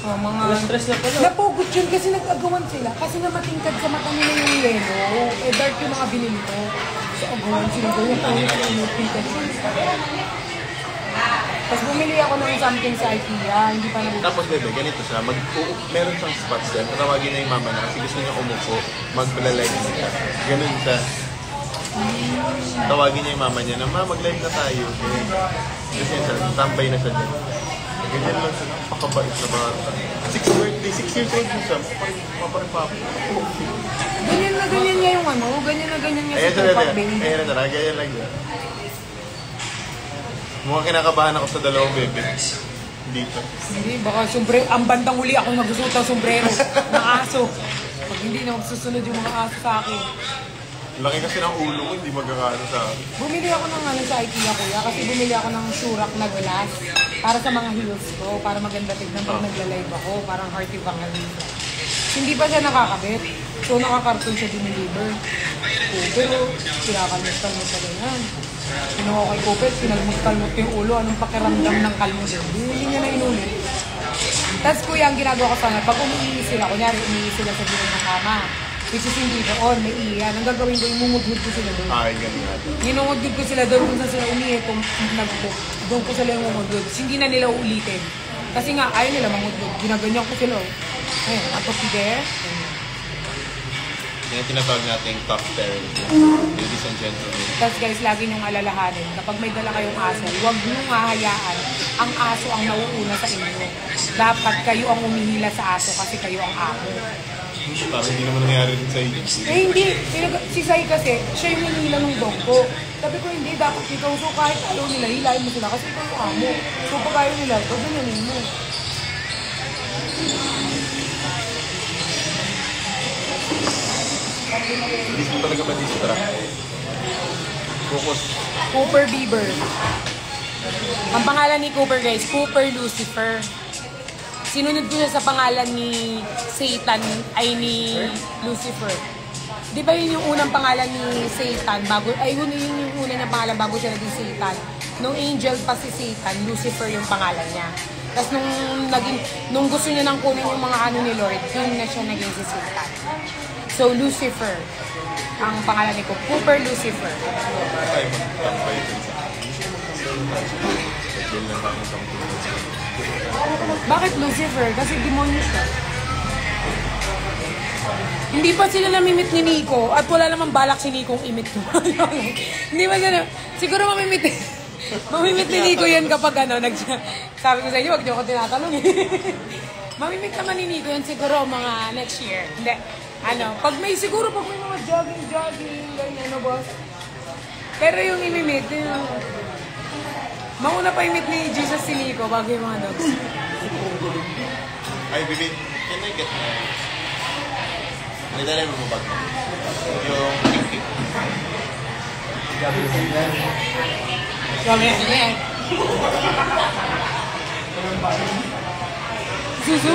B: Oh, mga...
A: Stress na pala.
B: Napugot yun kasi nag-agawan sila. Kasi nga matingkad sa mata nila yung yellow. Eh, dark yung mga binili ko. So, agawan sila doon. Yung Pikachu. Tapos bumili ako ng something sa IKEA. Hindi pa nabili.
E: Tapos, bebe, ganito siya. Meron siyang spots dyan. Tatawagin na yung mama na kasi gusto niya umupo. Magla-live siya. Ganun siya. Tawagin niya yung mama niya na, ma, mag-live na tayo. Kasi yan siya, tambay na siya dyan. Ganyan lang siya, napakabait na bata. 6 birthday, 6 years old na siya. Paparin-papo.
B: Ganyan na ganyan niya yung ano. Ganyan na ganyan niya
E: Ayan
B: si
E: siya
B: Tupac,
E: na,
B: baby.
E: ayan na, ganyan lang yan. Mukhang kinakabahan ako sa dalawang bebe. Dito.
B: Hindi, baka ang bandang huli ako nagsusuot ng sombrero ng aso. Pag hindi na magsusunod yung mga aso sa akin.
E: Laki kasi ng ulo ko, hindi magkakaano sa akin.
B: Bumili ako ng ano sa IKEA, kuya, kasi bumili ako ng Shurak na glass para sa mga heels ko, para maganda tignan pag nagla-live ako, parang hearty bangalisa. Hindi pa siya nakakabit, so nakakarton siya diniliver. Pero, kinakalmot-kalmot pa ganyan. Kinuha ko kay Cooper, pinalmot-kalmot yung ulo, anong pakiramdam ng kalmo din. Hindi niya na inulit. Tapos kuya, ang ginagawa ko sana, pag umiihi sila, kunyari umiihi sila sa gilid ng kama, which is hindi doon, may iyan. Ang gagawin ko, imungudhud ko sila doon.
E: Ay, ganyan.
B: Ginungudhud ko sila doon kung saan sila umihi, kung doon ko sila imungudhud. Hindi na nila uulitin. Kasi nga, ayaw nila mangudlog. Ginaganyan ko sila. Ayan, atop there.
E: Yan yung tinatawag nating top parent. Ladies and gentlemen.
B: Tapos guys, lagi niyong alalahanin, kapag may dala kayong aso, huwag niyong hahayaan ang aso ang nauuna sa inyo. Dapat kayo ang umihila sa aso kasi kayo ang amo.
E: Parang hindi naman nangyari rin sa inyo.
B: Eh hindi, si Sai kasi, siya yung hinihila ng dog ko. Sabi ko hindi, dapat ikaw. So kahit ayaw nila, hilahin mo sila kasi ikaw yung amo. So pag ayaw nila, ganyanin mo.
E: Hindi mo talaga ma-distract. Focus.
B: Cooper Bieber. Ang pangalan ni Cooper guys, Cooper Lucifer. Sinunod ko siya sa pangalan ni Satan, ay ni Lucifer. Di ba yun yung unang pangalan ni Satan? Yun yung una niyang pangalan bago siya naging Satan. Nung angel pa si Satan, Lucifer yung pangalan niya. Tapos nung gusto niya nang kunin yung mga ano ni Lord, yun na siya naging si Satan. So, Lucifer. Ang pangalan ni Cooper Lucifer.
E: Ay, magtampay din sa
B: Bakit Lucifer? Kasi demonyo siya. Hindi pa sila namimit ni Nico at wala namang balak si Nico imit ko. Hindi ba sila? Siguro mamimit. Mamimit ni Nico yan kapag ano, sabi ko sa inyo, wag niyo ako tinatanong eh. Mamimit naman ni Nico yan siguro mga next year. Hindi. Ano, pag may mga jogging, ganyan, no boss? Pero yung imimit, yung... Mauna pa imit ni Jesus si Nico bago yung mga dogs.
E: Ay, baby, can I get my... Nidalay mo ba? Yung pink.
B: Kami, yan. Susu?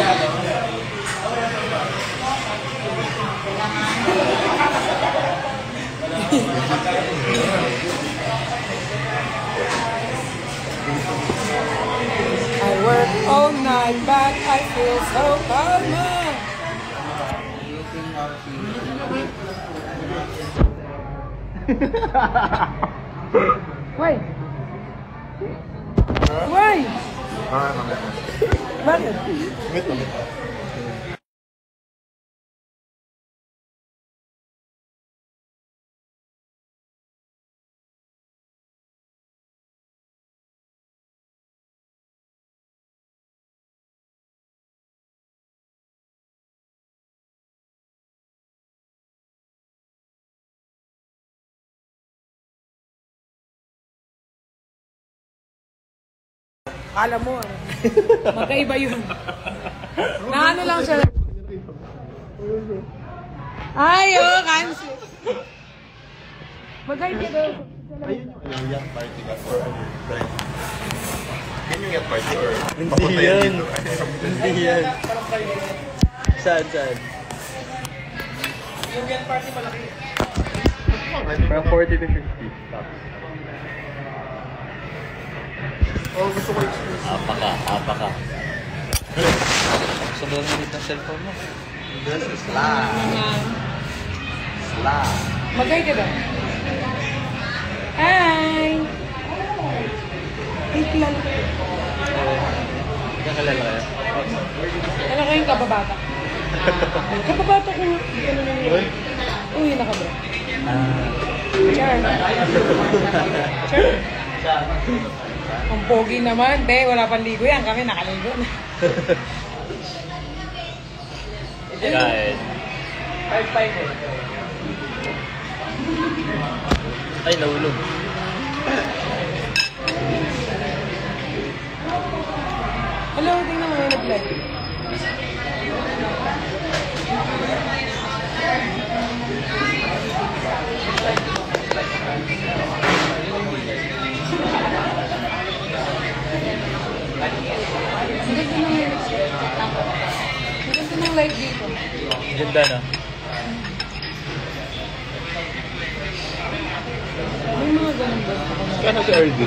B: I work all night, but I feel so calm. Why? Why? Bakit? Alam mo, magkaiba yun. Na ano lang siya. Ay, oh, cancel. Magkaiba daw.
E: Ayun yung yacht party ka for friend. Yan yung yacht party or...
G: Hindi yan. Hindi yan. Saan?
A: Yung yan party malaki.
G: From 40 to 50.
E: Oh, gusto ko experience.
G: Apaka. Sobrang ulit ng cellphone mo.
F: This is live.
B: Magkaiba daw. Hi! Ay, kilala ko.
G: Nakalala kayo?
B: Ano kayong kababata? Kababata ko nga. Ano na yun? Uy, nakabra. Char. Ang pogi naman. Te, wala pang ligo yan. Kami nakaligo na.
G: Kain.
A: 5-5 eh.
G: Ay, nahulog.
B: Hello, tingnan mo yung nag-live. Maganda ng light dito.
G: Ganda na.
B: May mga ganun ba?
E: Kano si RD?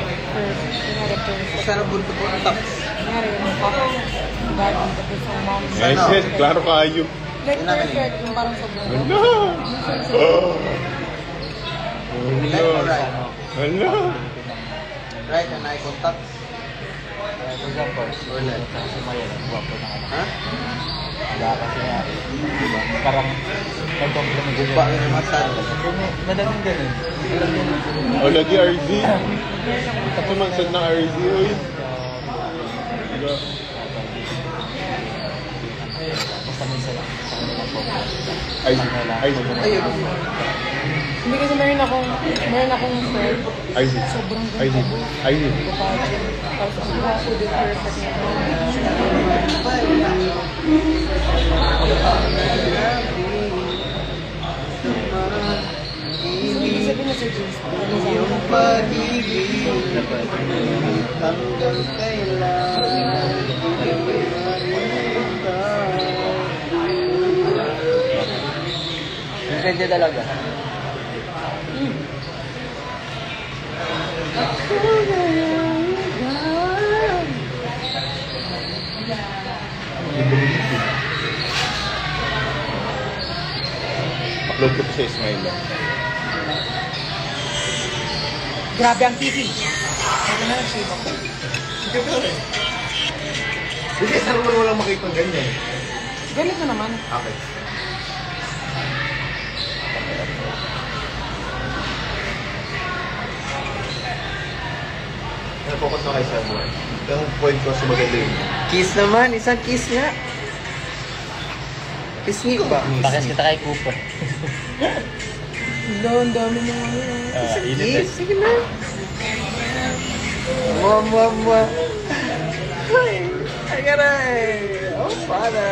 F: Sana bunto po ang tax.
B: Nangyari yung papa. Ang bagong tapos ang mom.
E: Yes, klaro kayo.
B: Like perfect, yung parang sa buhay.
F: Left or right?
E: Hello.
F: Right and eye contact.
G: For example,
F: Wala.
G: si Maya, guwapo na anak.
F: Ha?
G: Wala kasi nga, diba? Parang nag-compliment yun.
F: Gupa ng masal.
G: Madaming ganun.
E: O, lagi RZ. Katumansad ng RZ, oy. Diba?
G: Basta minsan lang.
E: RZ.
F: Ayun.
B: Hindi kasi meron akong friend.
E: RZ.
B: Sobrang
E: RZ.
B: ganda.
E: RZ.
B: Tapos ang gwapo din, perfect na. Ibig sabihin na sa James.
F: Yung pag-ibig hanggang kailan
G: Depende talaga.
E: Upload ko to sa Ismail.
B: Grabe ang TV. Ito na yung shave ako.
F: Hindi, saan mo walang makita ng ganyan?
B: Galit na naman.
F: Okay.
E: Focus na kayo sa buhay. Ang point ko sa magaling.
F: Kiss naman, isang kiss nga. Kiss nga ba?
G: Bakit kita kay Cooper?
B: Hello, ang dami mo ngayon.
G: Init
F: Kiss, sige na. Mwa. Ay, garay. Oh, para.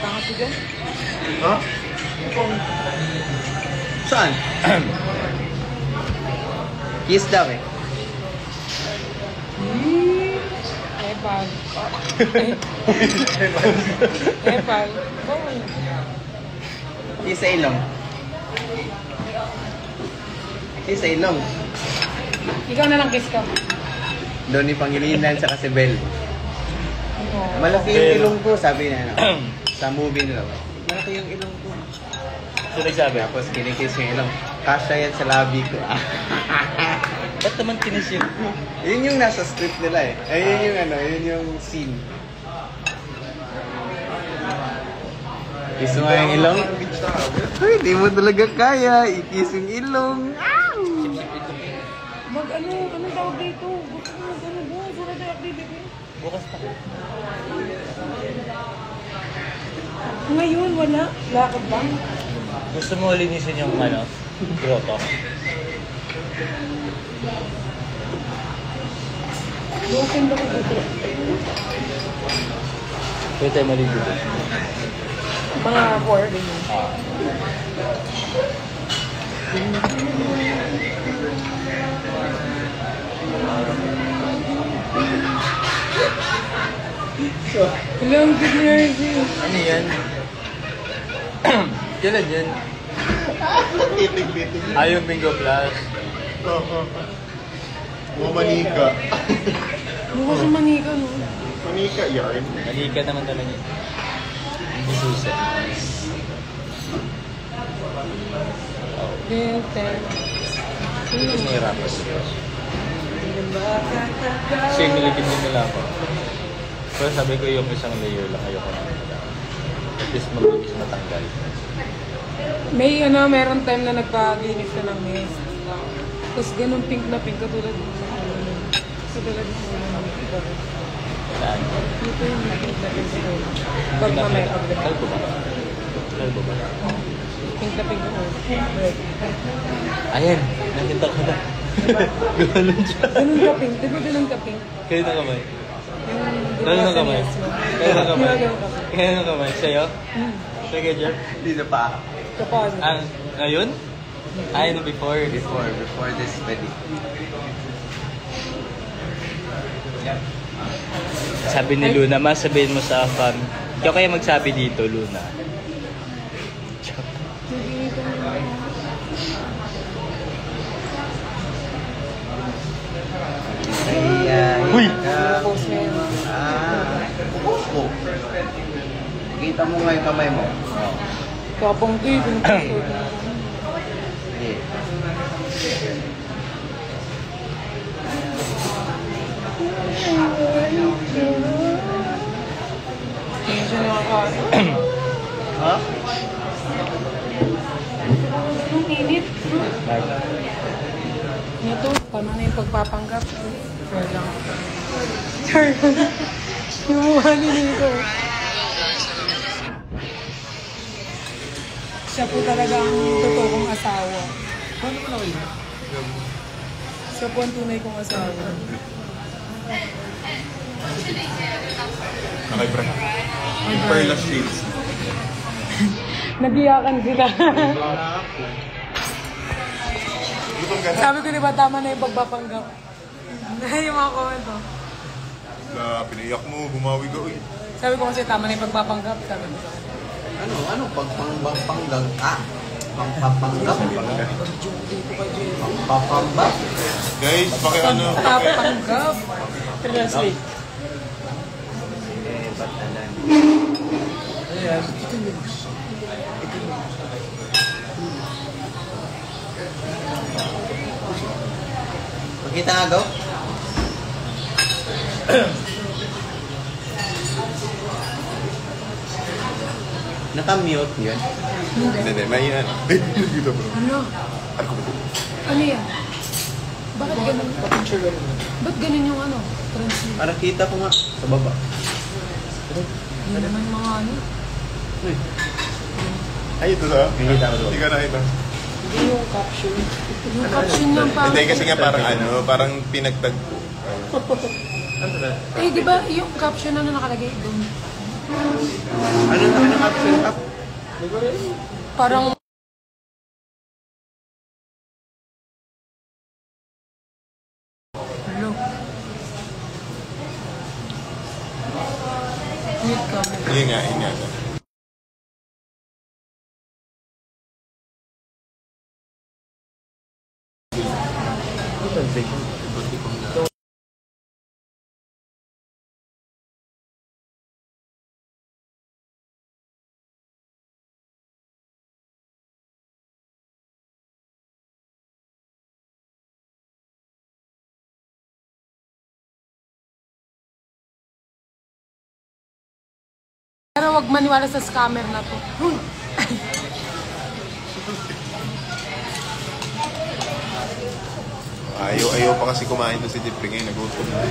B: Tanga ko dyan.
F: Ha? Saan? Kiss daw eh.
B: Epal. Epal. Bawal.
F: Kiss sa ilong. Kiss sa ilong.
B: Ikaw na lang kiss ka.
F: Doon ni Pangilinan sa Kasibel.
B: Oo.
F: Malaki yung ilong ko, sabi niya. Sa movie nila. Malaki yung ilong ko.
G: So nagsabi,
F: Tapos kinikiss yung ilong. Kasha yan sa labi ko.
G: ba't naman kinis yun?
F: Yun yung nasa script nila eh. Ayun yung yun yung scene. Kiss mo nga yung ilong. Uy, di mo talaga kaya. I-kiss yung ilong.
B: Anong tawag dito? Gusto mo, sulat yung activity.
G: Bukas pa.
B: Ngayon, wala. Lakad ba?
G: Gusto mo linisin yung grotto?
B: Bukan ba ko dito?
G: Pwede tayo maligo doon.
B: Mga 4 din yun. Ilang good energy.
G: Ano yan? Kailan yan?
E: Itig-bitig.
G: Yung Bingo Plus.
E: Manika.
B: Mukha sa manika, no?
E: Manika yarn.
G: Manika naman talaga yun. Hindi susa.
B: Benten.
G: Tapos may rappers. Kasi nilagyan din nila ako. Pero sabi ko yung isang layer lang ayoko na. At least mabilis matanggal.
B: May meron time na nagpaglinis ka ng mist. Tapos ganun pink na pink katulad ng katulad ng iba.
G: Saan?
B: Dito yung pink na pink na pag mamaya pag
G: Kalbo ba? Kalbo ba?
B: pink na pink na
G: Ayan! Nakita ko na. Ganun siya.
B: ganun ka pink. Di ba ganun ka pink?
G: Kayo na kamay.
B: Yung
G: Ganun na kamay. Kayo na kamay.
B: Ganun ka pink.
G: Kayo na kamay. Sa'yo? Sige, Jeff.
F: Hindi na pa.
B: Kapag.
G: Ngayon? Ayun before.
F: Before this wedding.
G: Sabi ni Luna, sabihin mo sa fam. Ikaw kaya magsabi dito, Luna.
F: Uy!
B: Post na yun.
F: Oh. Kita mo nga yung kamay mo.
B: Kapang ko yung
F: Sige.
B: Hindi siya nakakain.
F: Ha?
B: Ang init. Ito, tama na yung pagpapanggap. Fair lang. Fair lang. Yung mukha ni Nico. Siya po talaga ang totoong asawa.
A: Paano mo naman yun?
B: Siya po ang tunay kong asawa.
E: Okay, bro. Perla Shades.
B: Nagiyakan sila.
E: Gutom ka na?
B: Sabi ko, di ba tama na yung pagpapanggap? Yung mga comment oh.
E: Pinayak mo, bumawi ka. Uy.
B: Sabi ko kasi tama na yung pagpapanggap. Sabi ko.
F: Ano? Pagpanggang? Pangpapanggap? Pangpapanggap?
E: Guys, pakiano.
B: Pagpapanggap.
A: Translate.
F: Batalan.
A: Ayan.
F: Makita nga daw? Naka-mute yun.
E: Hindi, may ano. Dito bro.
B: Ano? Ano yan? Bakit ganun?
A: Pa-picture ka rin.
B: Ba't ganun yung ano? Translate.
F: Parang kita ko nga sa baba.
B: Hindi naman mga ano.
F: Uy,
E: Ay, ito na.
F: nakikita ko doon.
E: Hindi ka nakita.
A: Hindi yung caption.
B: Yung caption lang pa.
E: Hindi, kasi nga parang ano, parang pinagtag...
B: Eh, di ba yung caption na nakalagay doon?
F: Ano caption up?
B: Parang hello. Mute ka.
E: Yun nga, yun nga.
B: Pero wag maniwala sa scammer na to.
E: Ayaw pa kasi kumain doon si Jeffrey ngayon, nagutom na.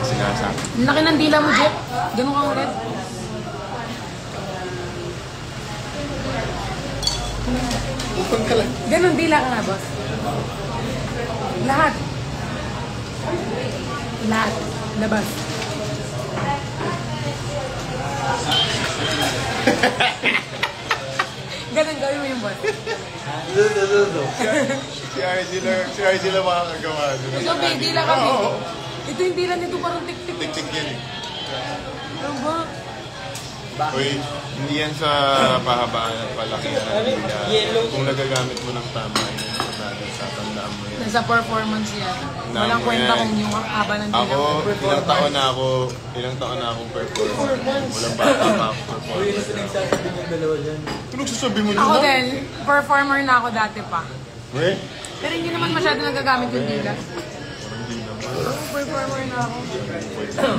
E: Sinasabi.
B: Laki ng dila mo, Jeff. Ganun kang red.
E: Upang ka lang.
B: Ganun dila ka nga, boss. Lahat. Lahat. Labas. Ganun gawin mo yung boss.
E: Si RG lang makakagawa doon.
B: So, may dila kami. Ito yung dila nito parang tik-tik.
E: Tik-tik yan eh.
B: Ano ba?
E: Uy, hindi yan sa pahabaan at palakihan.
A: Yellow.
E: Kung nagagamit mo ng tama, yun ang natin sa tandaan mo yan.
B: Nasa performance yan. Walang
E: Namu
B: kwenta
E: yan.
B: kung yung haba ng dila.
E: Ako, ilang taon na akong performer. Walang bata pa ako performer.
A: Pinagsasabi yung dalawa dyan.
E: Ano sasabi mo
B: Ako
E: naman?
B: din, performer na ako dati pa.
E: Eh?
B: Pero hindi naman masyado nagagamit yung dila. Performer na ako.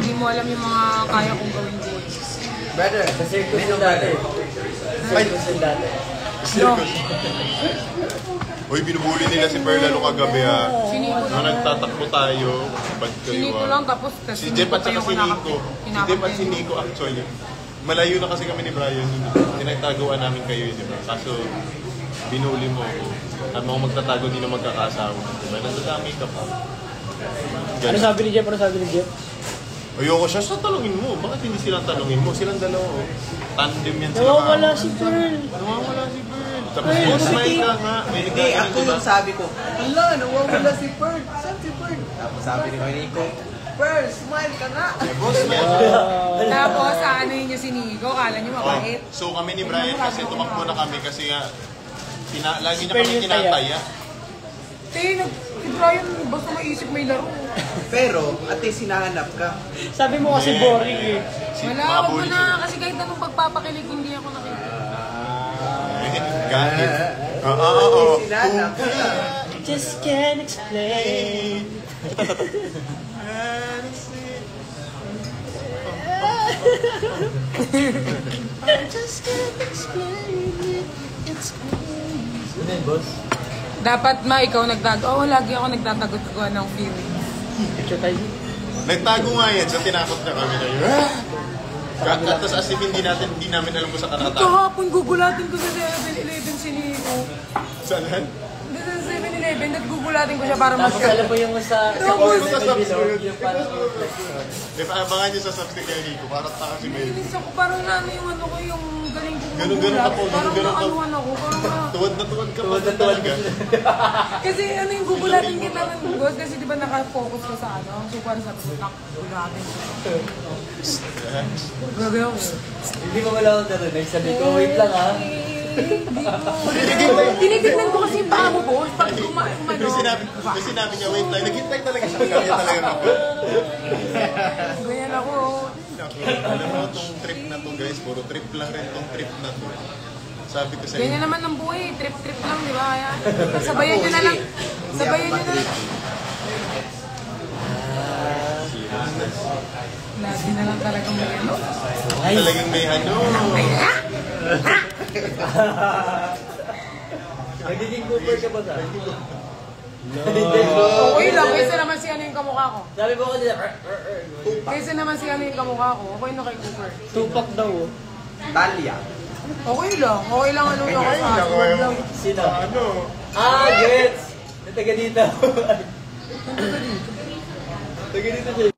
B: Hindi mo alam yung mga kaya kong gawin ko.
F: Brother,
A: Sa circus yung dati. Circus yung dati.
B: No.
E: Uy, binubuli nila si Perla nung kagabi ha.
B: Siniko
E: Nung
B: lang.
E: nagtatakbo tayo, bad kayo
B: Siniko
E: ha.
B: lang tapos
E: Si Jeff at saka si Nico. Si Jeff at si Nico actually. Malayo na kasi kami ni Brian. Tinagtaguan namin kayo, di ba? Kaso, binuli mo ako. Sabi mo magtatago, di na magkakasawa. Diba? Nandadami ka pa.
A: Ano sabi ni Jeff? Ano sabi ni Jeff?
E: Ayoko siya. So, tanungin mo. Bakit hindi silang tanungin mo? Silang dalawa. Oh. Tandem yan sila.
A: Nawawala si Pearl.
E: Nawawala si Pearl. Tapos,
A: Pearl,
E: smile
A: si
E: ka nga. May
F: hindi, ako yung sabi ko, hala, nawawala si Pearl. Saan si Pearl? Tapos sabi ni Nico, Pearl, smile ka nga.
B: Tapos ano niyo si Nico, kala niyo mabait.
E: So, kami ni Brian kasi tumakbo na kami kasi nga lagi niya
A: Pearl
E: kami
A: yung taya.
E: kinataya.
B: Si Brian, basta maisip may laro.
F: Pero, ate, sinahanap ka.
A: Sabi mo kasi boring eh.
B: Wala,
E: mga
B: wag mo
E: bully
B: na. Kasi kahit anong pagpapakilig, hindi ako nakita.
E: Ganit. Oo.
F: Sinahanap ka.
A: Just can't explain.
G: Ano yun, boss?
B: Dapat ikaw nagtago. Oo, lagi ako nagtatagot-taguan ng feelings.
A: Picture tayo.
E: Nagtago nga yan, so tinakot na kami na yun. Tapos as if hindi namin alam kung sa kakatago.
B: Kahapon gugulatin ko sa 7-Eleven si Nico.
E: Saan?
B: Hindi sa 7-Eleven, nagugulatin ko siya para
A: Tapos
B: mag-share.
A: alam mo yung sa
B: Tapos,
E: Sa subs ko yun.
A: yung parang
E: If abangan nyo sa subs ni Nico, parang taka si Mel.
B: nainis ako, parang ano yung ano ko, yung galing ko
E: Ganun ako,
B: Parang
E: ganun ako.
B: naanuhan ako, parang
E: Tuwad na ka talaga.
B: Kasi ano yung gugulatin kita ng boss, kasi di ba nakafocus ka sa ano, so parang sabi ko, nakugulatin ko. Grabe ako.
A: Hindi ko wala akong narinig. Sabi ko, wait lang ha.
B: Tinitignan ko kasi yung paa mo, boss, pag umano.
E: Yung sinabi niya, wait lang, naghintay talaga siya. Kaya talaga ako.
B: Ganyan ako.
E: Alam mo, itong trip na to guys, puro trip lang rin itong trip na to. Sabi ko sa inyo.
B: Ganyan naman ang buhay, trip-trip lang, di ba? Kaya, sabayan nyo na lang. Sabayan nyo na lang. Lagi na lang talaga may ano.
E: Talagang may ano.
A: Nagiging Cooper ka ba sa?
B: Okay lang, kaysa naman si ano yung kamukha ko.
A: Sabi ko kanina,
B: Kaysa naman si ano yung kamukha ko, okay na kay Cooper.
A: Tupac daw.
F: Talia.
B: Okay lang ano yung kasama. Huwag lang.
A: Sino?
E: Ano?
A: Gets! Yung taga dito. Taga dito siya.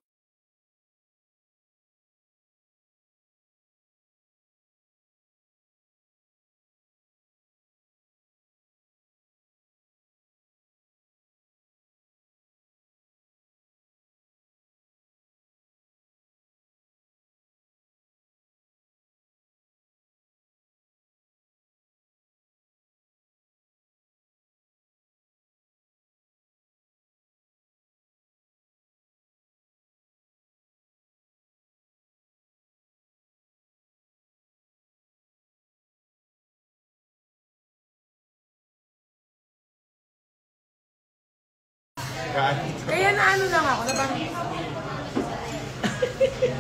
B: Kaya na ano lang ako, na parang...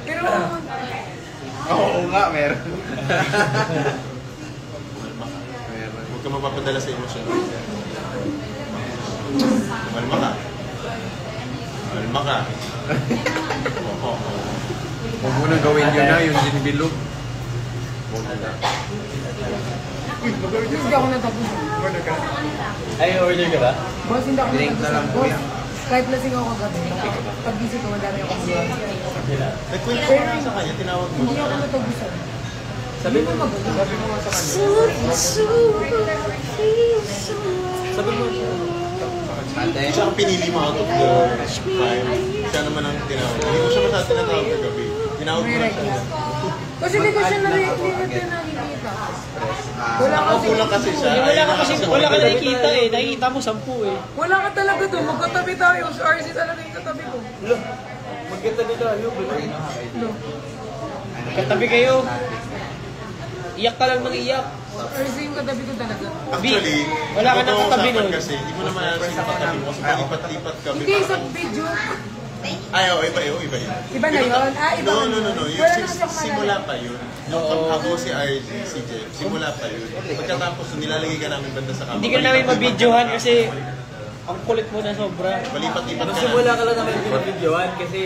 B: Pero...
F: Oo nga, meron.
E: Huwag ka mapapadala sa emosyon. Malma ka. Malma ka.
F: Huwag mo nang gawin yun na, yung ginbilog.
B: Hindi ako natapos.
A: Ay, order ka ba?
B: Boss, hindi ako
F: Drink na lang,
B: natapos. Boss,
F: kuya.
B: kahit lasing ako kagabi. Pag gising ko, madami ako magawa.
E: Nagkwento ko nga sa kanya, tinawag mo.
B: Hindi ako natapusan.
A: Sabi mo,
E: Sabi mo nga sa kanya.
A: sabi mo.
F: Ate.
E: Siya ang pinili mo out of the five. Siya naman ang tinawag. Hindi ko siya masyadong tinatawag kagabi. Tinawag mo na siya.
B: Kasi hindi ko siya nakikita. Wala kasi.
E: Kulang kasi siya.
A: Wala ka nakikita eh. Nakikita mo 10 eh.
B: Wala ka talaga doon. Magkatabi tayo. Si RC talaga yung katabi ko.
A: Magkatabi tayo. Katabi kayo. Iyak ka lang ng iyak.
B: RC yung katabi ko talaga.
E: Actually,
A: wala ka nang katabi nun.
E: Kasi hindi mo naman alam sino katabi mo. Kasi palipat-lipat kami.
B: Hindi sa video.
E: Ay, iba yun.
B: Iba na yun? Ah, iba.
E: No. Yung
B: Wala naman ako
E: simula pa yun. Nung ako si RG, si Jeff, simula pa yun. Pagkatapos, nilalagay ka namin banda sa kama.
A: Hindi ka na namin mabidyohan kasi ang kulit mo na sobra.
E: Palipat-lipat ka
A: Nagsimula
E: namin.
A: ka lang namin binabidyohan kasi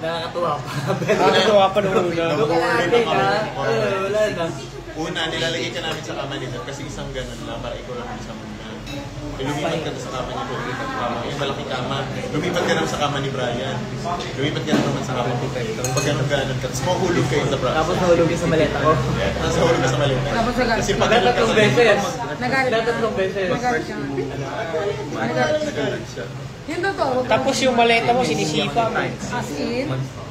A: nakakatuwa pa. Nakakatuwa pa nung una.
E: Nag-overlay na kami.
A: Wala na.
E: Una, nilalagay ka namin sa kama ni Jeff kasi isang ganun lang para ikaw lang isang lumipat ka na sa kama niya. Yung malaking kama. Lumipat ka naman sa kama ni Brian. Lumipat ka naman sa kama ni Peter. Pag ganun ka, tapos mahulog kayo sa braso.
A: Tapos nahulog yung sa maleta ko.
E: Tapos mahulog ka sa malita.
B: Tapos nagalit.
E: Kasi pag ganun ka sa
A: beses.
B: Nagalit ka.
A: Tatlong beses.
B: Nagalit ka.
E: Nagalit siya.
B: Yun totoo.
A: Tapos yung maleta mo sinisipa mo.
B: As in,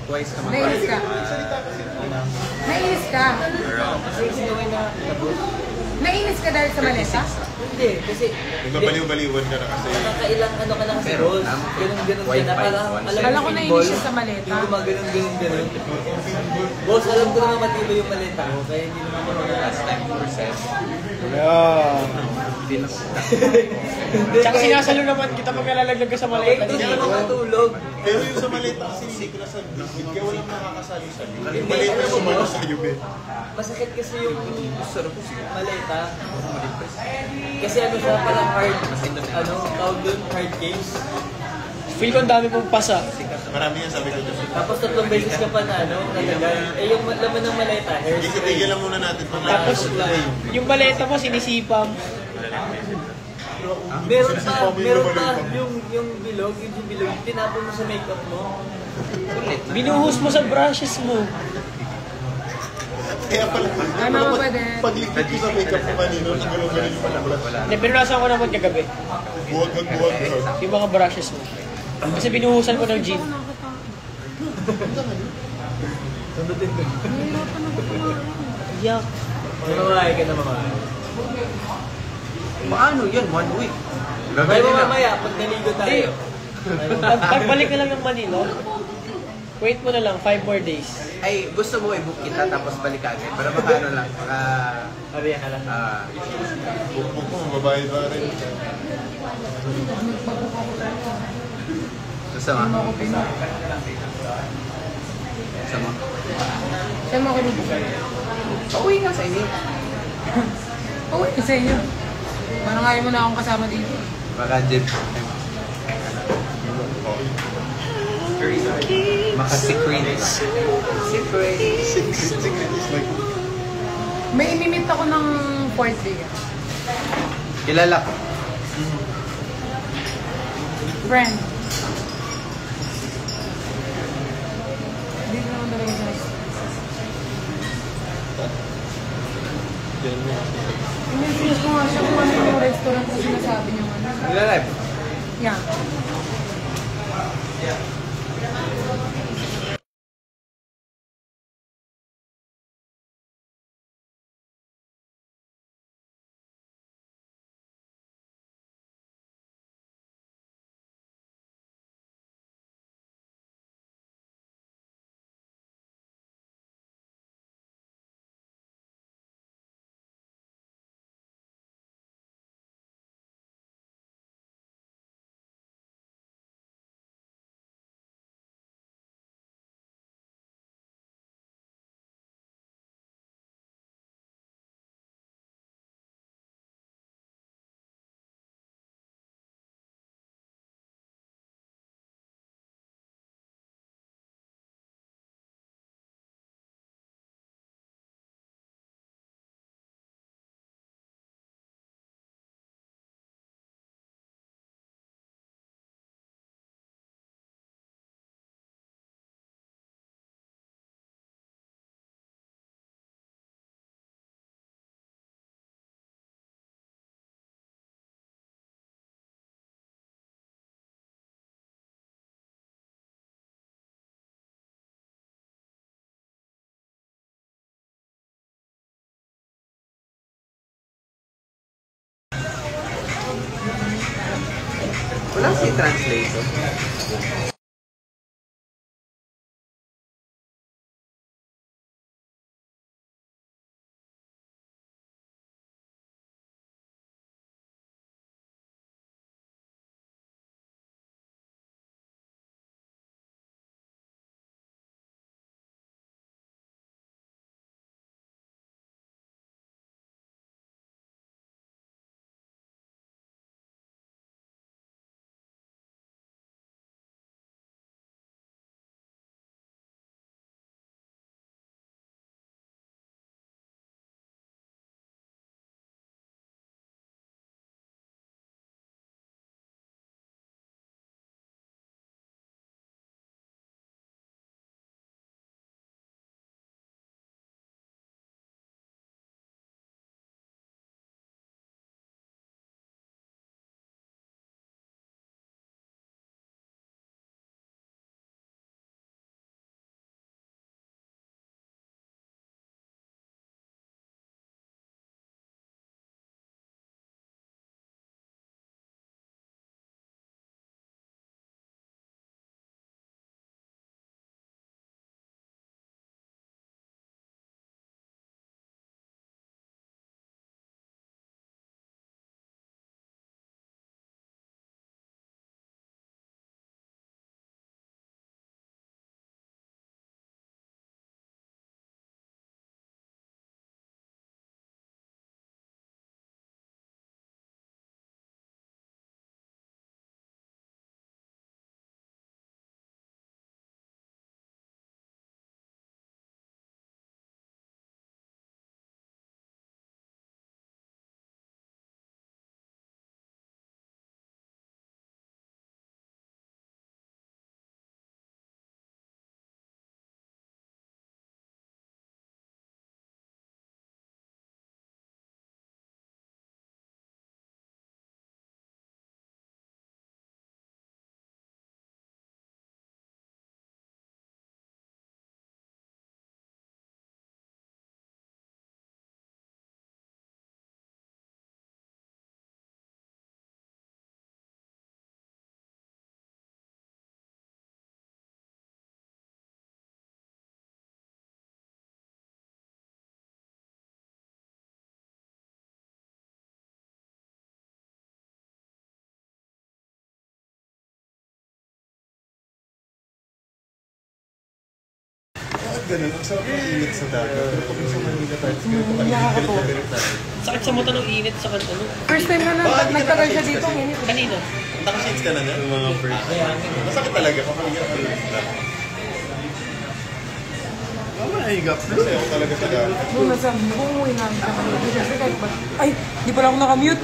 F: Twice naman.
B: nainis ka. Nainis ka. Nainis ka dahil sa maleta?
H: Hindi, kasi
E: Nagbabaliw-baliwan ka na kasi.
H: nakakailang ano ka na kasi rolls. Ganun-ganun ka na. Parang alam
B: Kala
H: mo
B: ko
H: yung
B: nainis
H: pinball,
B: siya sa maleta.
H: yung gumagano'n-ganun. Boss, alam ko naman matibay yung maleta ko, kaya hindi naman ako last time process.
A: Tsaka sinasalo naman kita pag nalalaglag ka sa maleta.
H: Doon ka naman matulog.
E: Pero yung sa maleta kasi hindi ko nasa liquid, kaya walang nakakasali sa'yo. Yung maleta yung sumalo sa'yo, be.
H: Masakit kasi yung maleta. Kasi ano siya, parang hard, tawag doon, hard case.
A: Feel ko ang dami mong pasa.
E: Marami yan sabi ko dyan.
H: Tapos 3 beses ka pa na, natagal. Yung laman ng maleta, hairspray.
E: Itigil lang muna natin pag
A: Tapos, yung maleta mo, sinisipam.
H: Meron pa, yung bilog, tinapon mo sa makeup mo.
A: Binuhos mo sa brushes mo.
E: Kaya pala,
B: Ano ba pwede?
E: pag-liquid ko sa makeup mo kanino, nagulong-gulong yung palabras.
A: Hindi, pero nasa ko naman kagabi.
E: Buwag.
A: Yung mga brushes mo. Kasi binuhusan ko ng gin.
H: Sundutin ko.
A: Yak.
H: Mamamahay ka na mamamahay.
F: Paano yan? 1 week.
H: May mamamaya, pag naligo tayo.
A: Pagbalik na lang ng Manila, wait mo na lang, 5 more days.
F: Ay, gusto mo i-book kita tapos balik agad. Pero baka ano lang, baka...
H: Sabihan ka lang.
E: Bukbuk mo, babae ba rin?
F: Gusto mo? Gusto mo?
B: Saan mo ako lubo?
F: Pauwi nga sa inyo.
B: Uy, sa inyo. Parang ayaw mo na akong kasama dito.
F: Baka Jeb. Maka-secret. Secret.
E: Secret is like...
B: May imimit ako ng 4th day.
F: Kilala ko.
B: Friend. Dito naman talaga siya. I-message ko nga siya kung ano yung restaurant na sinasabi niyo.
F: Nila-live?
B: Yeah.
F: Wala si translator.
E: Bakit ganun? Ang sarap ng init sa dagat. Pero pag sa Manila tayo, ganito kainit tayo.
H: Sakit sa mata ng init sa ano.
B: First time na nagtagal siya dito. Ngayon.
H: Kanina.
E: Nakashades ka na na?
D: Yung mga first.
E: Masakit talaga kapag hirap na.
F: Higap na.
E: Kasi ako talaga sa dagat.
B: Nung nasa umuwi namin sa Manila. Kasi kahit ba? Ay, di pala ako nakamute.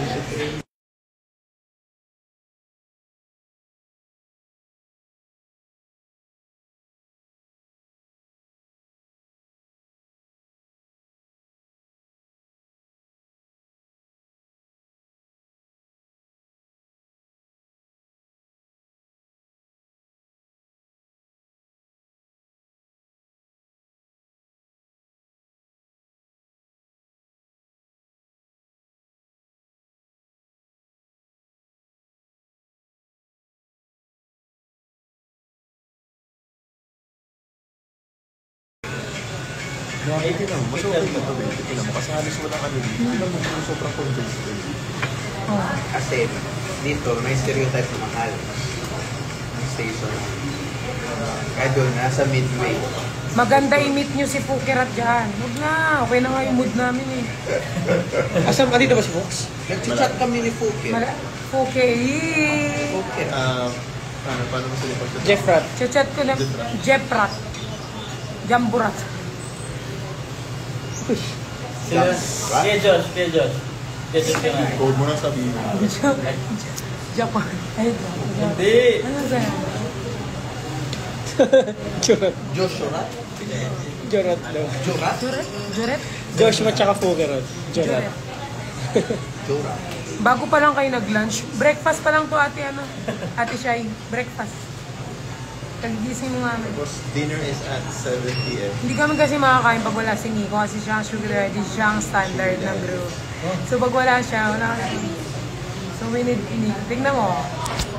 E: Grabe ka lang. Mas okay na ito. Tingnan mo. Kasi halos walang ano dito. Tingnan mo kung sobrang condensed.
F: Kasi dito, may stereotype na mahal. Ang station. Kaya doon, nasa midway.
B: Maganda i-meet nyo si Pukirat dyan. Huwag na. Okay na nga yung mood namin eh.
H: Asan ka dito ba si Fox?
F: Nag-chat kami ni Fuki.
B: Okay.
F: Fuki.
E: Paano mo sila pagkatapos?
H: Jeff Rat.
B: Chat ko na. Jeprat. Jamburat.
H: Kaya Josh. Kaya Josh ka na.
E: Code mo na sabihin.
B: Japan. Ay,
H: Hindi.
B: ano sa'yo?
H: Jorat.
F: Joshua?
H: Jorat daw.
F: Jorat?
B: Juret?
H: Joshua tsaka Fogerot. Jorat.
F: Jorat.
B: Bago pa lang kayo nag-lunch, breakfast pa lang to ate Ate Shai, breakfast. Kagising mo namin.
E: Tapos dinner is at 7 p.m.
B: Hindi kami kasi makakain pag wala si Nico kasi siya ang sugar ready, siya ang standard ng group. So pag wala siya, wala kami. So we need Nico. Tignan mo.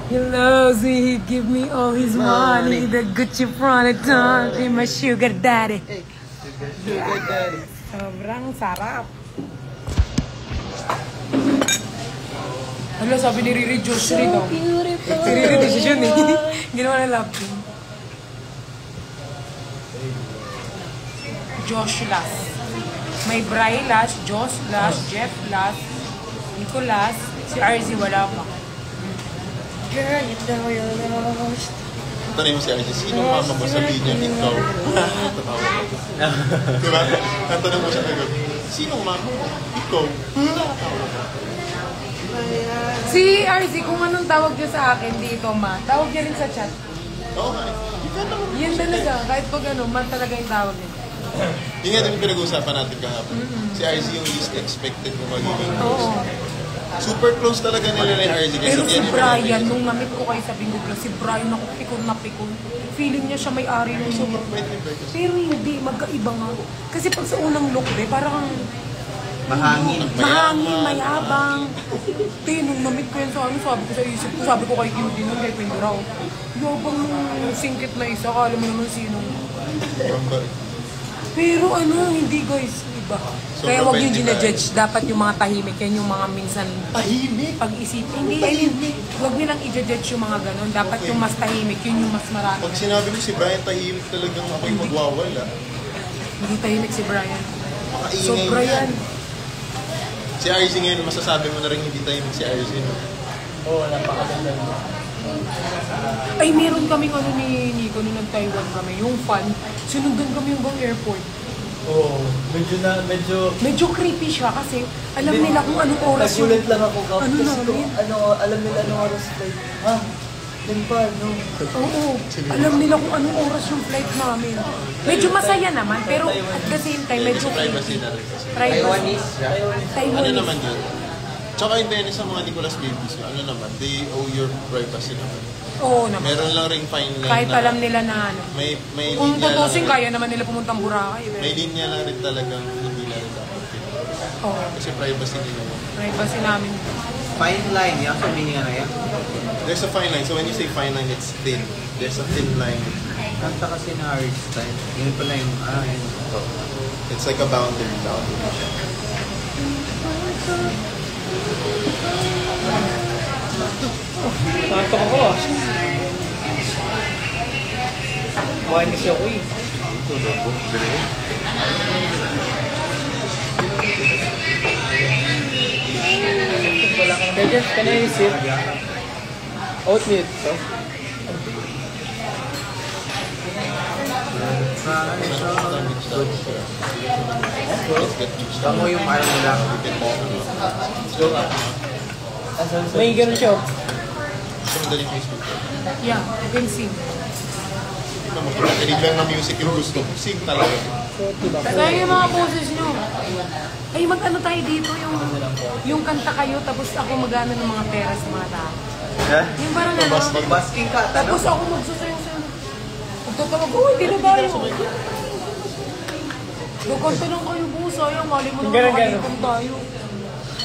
B: He loves me, he give me all his money. The Gucci Prada, he my sugar daddy.
F: Sugar daddy.
B: Sobrang sarap. Ano sabi ni Riri, Josh Riri daw. Si Riri decision eh. Ginawa na love team. Josh last. May Bri last, Josh last, Jeff last, Nico last, si RZ wala pa. Girl, you know you're lost.
E: Tanay mo si RJ, sino mama mo? Sabihin niya, ikaw. Tatawa ko. Diba? Tatanong mo siya agad, sino mama mo? Ikaw.
B: Si RZ, kung anong tawag niya sa akin dito, ma, tawag niya rin sa chat.
E: Oo nga.
B: Yan talaga, kahit pag ano, man talaga yung tawag niya.
E: Yung nga din pinag-uusapan natin kahapon. Si RZ yung least expected mo magiging close.
B: Oo.
E: Super close talaga nila ni RZ.
B: Pero si Brian, nung namit ko kayo sa Bingo Plus, si Brian ako pikon na pikon. Feeling niya siya may-ari ng
E: Super bait ni Brian.
B: Pero hindi, magkaiba nga. Kasi pag sa unang look, parang
F: Mahangin.
B: mahangin, mayabang. Te, nung namit ko yan sa ano, sabi ko sa isip ko, sabi ko kay Cutie nun, kay Pindraw. Yabang nung singkit na isa, kala mo naman sino. Pero ano, hindi guys, iba. Kaya wag yung ginajudge, dapat yung mga tahimik, yan yung mga minsan
E: Tahimik?
B: pag-isip. Hindi, I mean, wag nilang i-judge yung mga ganun. Dapat yung mas tahimik, yun yung mas marami.
E: Pag sinabi mo si Brian tahimik talagang ako'y magwawala.
B: Hindi tahimik si Brian.
E: Makaingay
B: Sobra yan.
E: Si RZ ngayon, masasabi mo na rin hindi tahimik si RZ.
H: Oo, napakaganda mo.
B: Ay, meron kaming ano ni Nico nung nag-Taiwan kami, yung fan. Sinundan kami hanggang airport.
H: Oo,
B: Medyo creepy siya kasi alam nila kung anong oras yung...
H: Nagulat lang ako kapag
B: Ano namin?
H: alam nila anong oras flight. Ha? Yan pa, no?
B: Oo, alam nila kung anong oras yung flight namin. Medyo masaya naman, pero at the same time, medyo
E: Privacy
B: creepy.
E: na rin kasi.
B: Taiwanese.
E: Ano
B: Taiwanese.
E: naman yun? Tsaka in fairness sa mga Nicolas babies, ano naman, they owe your privacy naman.
B: Oo naman.
E: Meron lang ring fine line
B: Kahit
E: na
B: alam nila na ano.
E: may
B: Kung
E: linya lang
B: tutusin,
E: rin-
B: kaya naman nila pumuntang Boracay.
E: May linya lang rin talagang hindi na rin dapat.
B: Oo,
E: Kasi privacy nila.
B: privacy namin.
F: Fine line, yan sa meaning ano yan?
E: There's a fine line. So when you say fine line, it's thin. There's a thin line.
F: Kanta kasi na Harry Styles. Yun pala yung, yun.
E: So, it's like a boundary.
H: Nakatok ako ah. Kumain kasi ako eh.
A: Jeff, can I receive oatmeal? So?
F: Bango yung parang nila.
A: May ganun siya.
E: Gusto mo daling Facebook ko?
B: Yeah, you can sing.
E: Tignan mo, kinakinig lang ng music yung gusto ko. Sing talaga.
B: Sayang yung mga poses nyo. Ay, mag-ano tayo dito, yung kanta kayo, tapos ako mag-ano ng mga pera sa mga tao.
F: Ha?
B: Yung parang ano,
F: Mag-basking ka.
B: tapos ako magsasayaw-sayaw. Magtatawag, hindi na tayo. Gaganta lang kayo po, sayang, mali mo naman makakalikom tayo.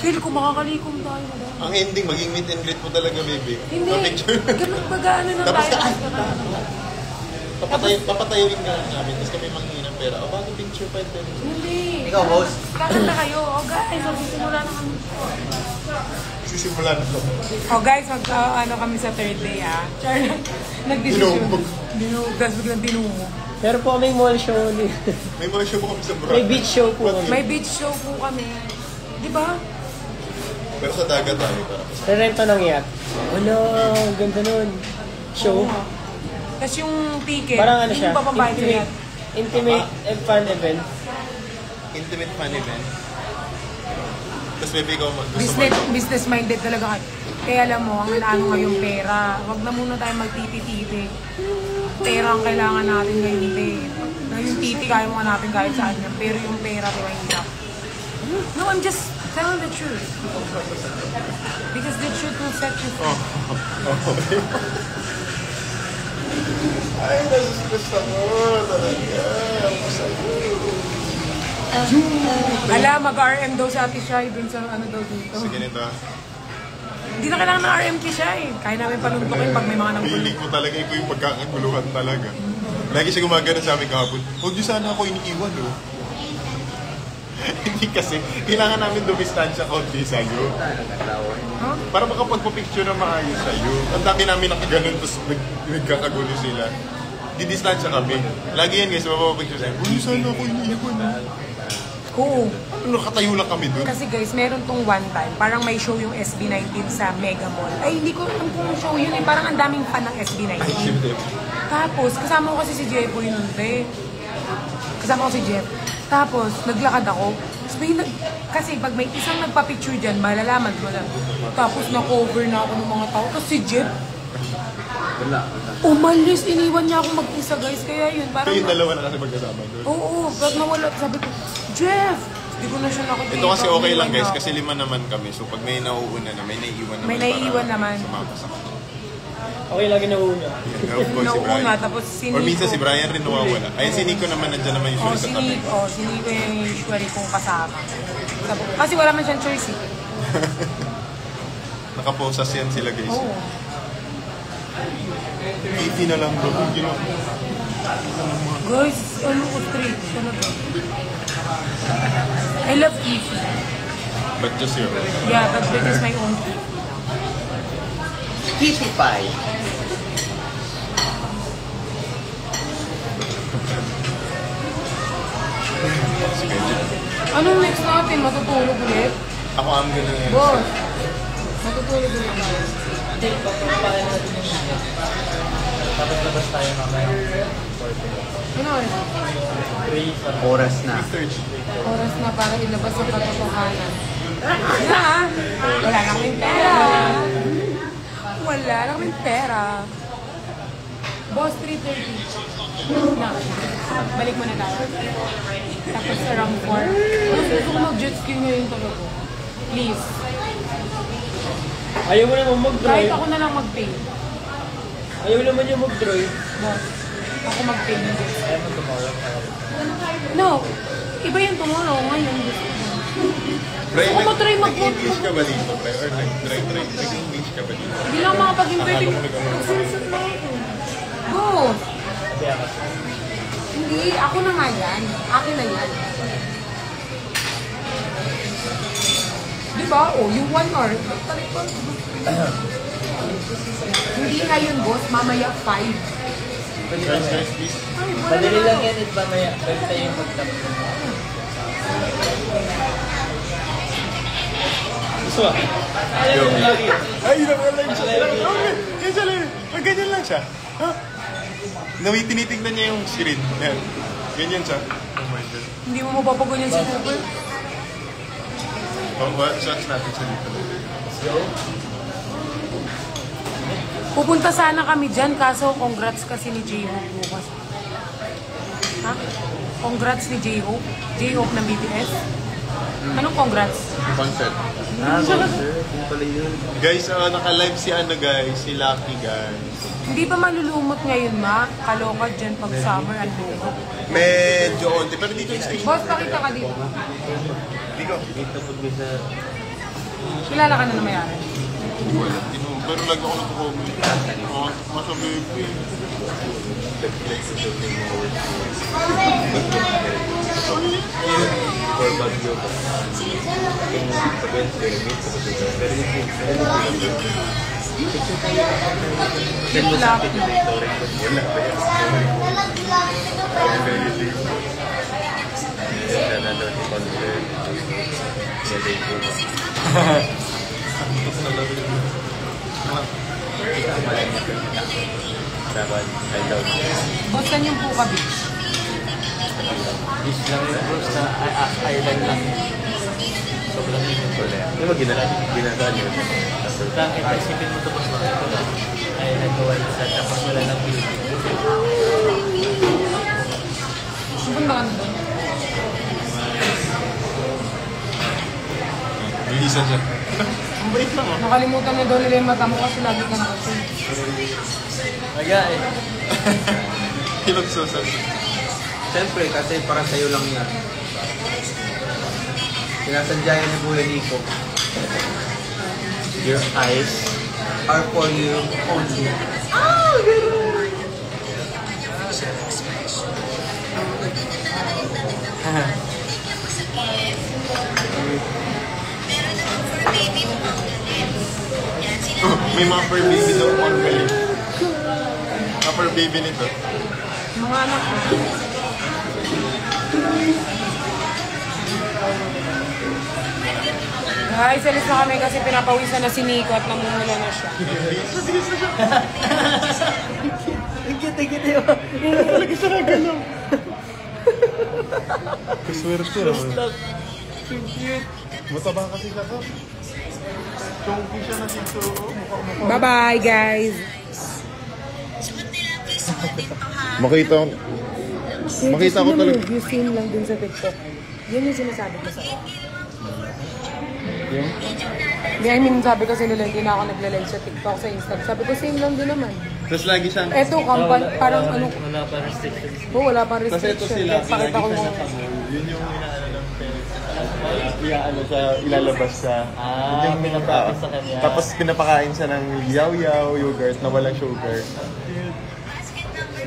B: Feel ko makakalikom tayo.
E: Ang ending, maging meet and greet mo talaga, baby.
B: Hindi,
E: Pa-picture.
B: ganun mag-ano na
E: Tapos
B: tayo.
E: papatayuin ka lang namin, tapos kami manghingi ng pera. O, bakit picture pa ito?
B: Hindi.
F: Ikaw, host.
B: Kakanta kayo. O guys, magsisimula na kami.
E: Sisimula na ito.
B: O guys, ano kami sa third day Char, nag-decision.
E: Dinumog.
B: Dinumog. Tapos biglang dinumog.
A: Pero po kaming mall show ulit.
E: May mga show po kami sa Boracay.
A: May beach show po kami.
B: May beach show po kami. Di ba?
E: Pero sa dagat tayo para.
A: Rerento ng yacht. Ano, ganda nun. Show.
B: Tapos yung ticket,
A: Parang ano siya,
B: yung papambayad sa yacht.
A: intimate and fun event.
E: Intimate fun event. Tapos baby, ikaw gusto mo.
B: Business-minded talaga kayo. Kaya alam mo, ang inaano ngayong pera. Huwag na muna tayo magtiti-titi. Pera ang kailangan natin ngayon, te. Yung titi, kaya mo natin kahit saan yan. Pero yung pera, diba, hirap. No, I'm just telling the truth. Because the truth will set you free.
E: Ay, gusto mo talaga.
B: Ala, mag-RM daw sa Ate Shai dun sa ano daw dito.
E: Sige nito.
B: Hindi na kailangan ng RM kay Shai. Kaya namin panuntukin pag may mga nanggulo.
E: Hilig ko talaga, ito yung pagkakaguluhan talaga. Lagi siya gumagana sa amin kahapon. Huwag niyo sana ako iniiwan, oh. Hindi kasi, kailangan namin dumistansya konti sa'yo. Para makapagpapicture na maayos sa'yo. Ang dami namin nakaganon, tapos nagkakagulo sila. Didistansya kami. Lagi yan guys, mapapapicture sa'yo. Huwag niyo sana ako iniiwan, oh.
B: Oo.
E: Nakatayo lang kami dun.
B: Kasi guys, meron tong one time, parang may show yung SB19 sa Mega Mall. Ay, hindi ko alam kung show yun eh. Parang ang daming fan ng SB19. Tapos, kasama ko kasi si Jeffoy nun, te. Kasama ko si Jeff. Tapos, naglakad ako. Kasi pag may isang nagpa-picture dyan, malalaman mo lang. Tapos, na-cover na ako ng mga tao. Tapos si Jeff, umalis, iniwan niya ako mag-isa, guys. Kaya yun, parang...
E: Kayong dalawa na kasi magkasama doon.
B: Oo, pag nawala, sabi ko, Jeff! Hindi ko na siya nakikita.
E: Ito kasi okay lang guys, kasi 5 naman kami. So pag may nauuna na, may naiiwan naman.
B: May naiiwan naman.
E: Sumama sa kanya.
A: Okay, lagi nauuna.
E: Yeah, of course, si Brian.
B: Nauuna, tapos si Nico.
E: Or minsan si Brian rin nawawala. Ayun, si Nico naman nandiyan naman usually sa tabi.
B: Si Nico yung usually kong kasama. Kasi wala man siyang choice eh.
E: Nakaposas yan sila guys.
B: Oo.
E: 80 na lang doon.
B: Guys, ano ko straight. Talaga. I love Kifi.
E: But just your
B: Yeah, but this is my own Kifi.
F: Kitty pie.
B: Anong next natin? Matutulog ulit?
E: ako am gonna
B: Boss, matutulog ulit tayo.
G: Tapos labas tayo mamaya.
B: Ano oras?
F: Oras na.
B: Oras na para ilabas ang katotohanan. Na! Wala na kaming pera. Wala na kaming pera. Boss, 3:30. Na. Balik mo na tayo. Tapos around 4. Gusto ko mag-jet ski ngayon talaga. Please.
A: Ayaw mo naman
B: Kahit
A: mag-drive.
B: ako na lang mag-pay.
A: Ayaw naman yung mag-drive.
B: Boss, ako mag-pay ng jet ski.
G: Ayaw mo tomorrow.
B: No. Iba yung tomorrow. Ngayon gusto ko.
E: Brian,
B: Gusto ko try
E: nag-English ka ba dito, Brian? Or nag-English ka ba dito?
B: Hindi lang makapag-invite.
E: Akala ko nag-ano.
B: Magsinsot na ako. Go! Hindi, ako na nga yan. Akin na yan. Diba? Oh, yung 1 hour. Hindi nga yun, boss. Mamaya 5.
E: Guys, please.
H: Madali lang yan, it mamaya. Balik tayo yung pag-tap.
E: Gusto ba? Ay, naka-live siya. Yan siya lang. Ganyan lang siya. Ha? Tinitignan niya yung screen. Yan. Ganyan siya. Oh my God.
B: Hindi mo mapapaganyan si Cooper.
E: Shots natin siya dito.
B: Pupunta sana kami dyan, kaso congrats kasi ni J-Hope bukas. Ha? Congrats ni J-Hope? J-Hope ng BTS? Anong congrats?
E: Concert.
F: Concert. Yung pala yun.
E: Guys, naka-live si guys, si Lucky guys.
B: Hindi ba malulumot ngayon, ma? Kaloka dyan pag summer, ang lumot.
E: Medyo onti, pero dito yung station.
B: Boss, pakita ka dito.
E: Dito.
F: Dito pag may sa...
B: Kilala ka na na mayari.
E: Wala. Pero lagi ako nagko-comment. Masabi ko eh.
F: For Baguio. Yung pag-Wednesday, meet sa Baguio. Pero yung send mo sa akin yung story. Wala ba yan? Sana daw si concert. Nalay ko ba? Dapat, I love you.
B: Boss, saan yung Puka Beach?
H: Beach lang yun bro, sa island lang. Sobrang init.
F: Wala. Yung mga ginasaan yun.
H: Bakit? Isipin mo ito boss mga ito lang. Island na white sand, tapos wala ng building.
B: Pupunta ka na doon.
E: Bilisan siya. Ang bait lang oh.
B: Nakalimutan na doon nila yung mata mo kasi lagi ka nakasing.
H: Maga eh.
E: Pinagsusan.
F: Siyempre, kasi para sa'yo lang yan. Sinasadya ni Kuya Nico.
H: Your eyes.
F: Are for you only.
E: May mga fur baby daw on kayo. Mga fur baby nito.
B: Mga anak ko. Guys, alis na kami kasi pinapawisan na si Nico at namumula na siya.
H: Tigit yun.
E: Talaga siya na gano'n. Kaswerte naman. Mataba kasi siya ka. Chonky siya na dito.
B: Bye-bye, guys!
E: Makita ko talaga.
B: Yung scene lang dun sa TikTok. Yan yung sinasabi ko sa'yo. Hindi, I mean, sabi kasi nila hindi na ako nagla-live sa TikTok, sa Instagram. Sabi ko, same lang din naman.
E: Tapos lagi siyang...
B: Eto, parang ano...
H: Wala pa restrictions.
B: Wala pa
E: Kasi ito
B: restriction.
E: sila, lagi
B: Pakita ko
E: siya
B: mo.
E: nakabol. Yun yung inaano ng parents. Iaano siya, ilalabas siya. Yun yung
H: pinapractice sa kanya.
E: Tapos pinapakain siya ng yaw-yaw, yogurt na walang sugar.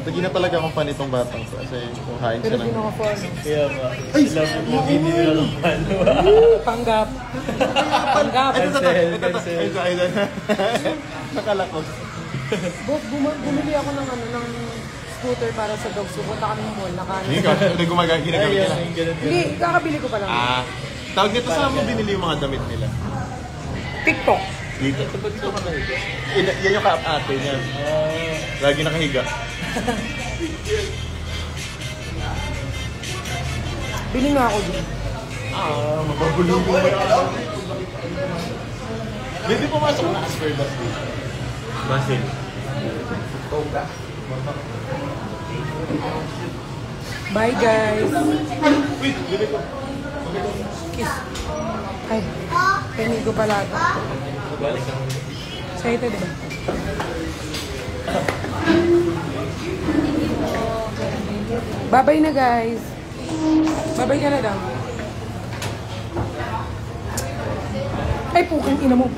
E: Lagi na talaga akong fan itong batang to. Kasi kumain siya
B: Pero
E: ng...
B: di naka-follow.
H: Kaya ba? Love mo, hindi nila lang palo.
B: Panggap. Panggap.
H: Cancel.
E: Ay, nakalakos.
B: Boss, bumili ako ng scooter para sa dogs. Pupunta kami ng mall.
E: Hindi ginagamit nila.
B: Hindi, kakabili ko pa lang.
E: Tawag nito sa mo binili yung mga damit nila.
B: TikTok.
E: Dito. Yan yung ka-ate niya. Lagi nakahiga.
B: Bili nga ako dun.
E: Mababulong mo. Hindi pumasok na as per that.
F: Basil.
B: Bye, guys.
E: Wait, bili ko.
B: Kiss. Ay, pengi ko pala ito. Sa'yo ito, diba? Bye-bye na, guys. Bye-bye ka na daw. Ay, pukang ina mo.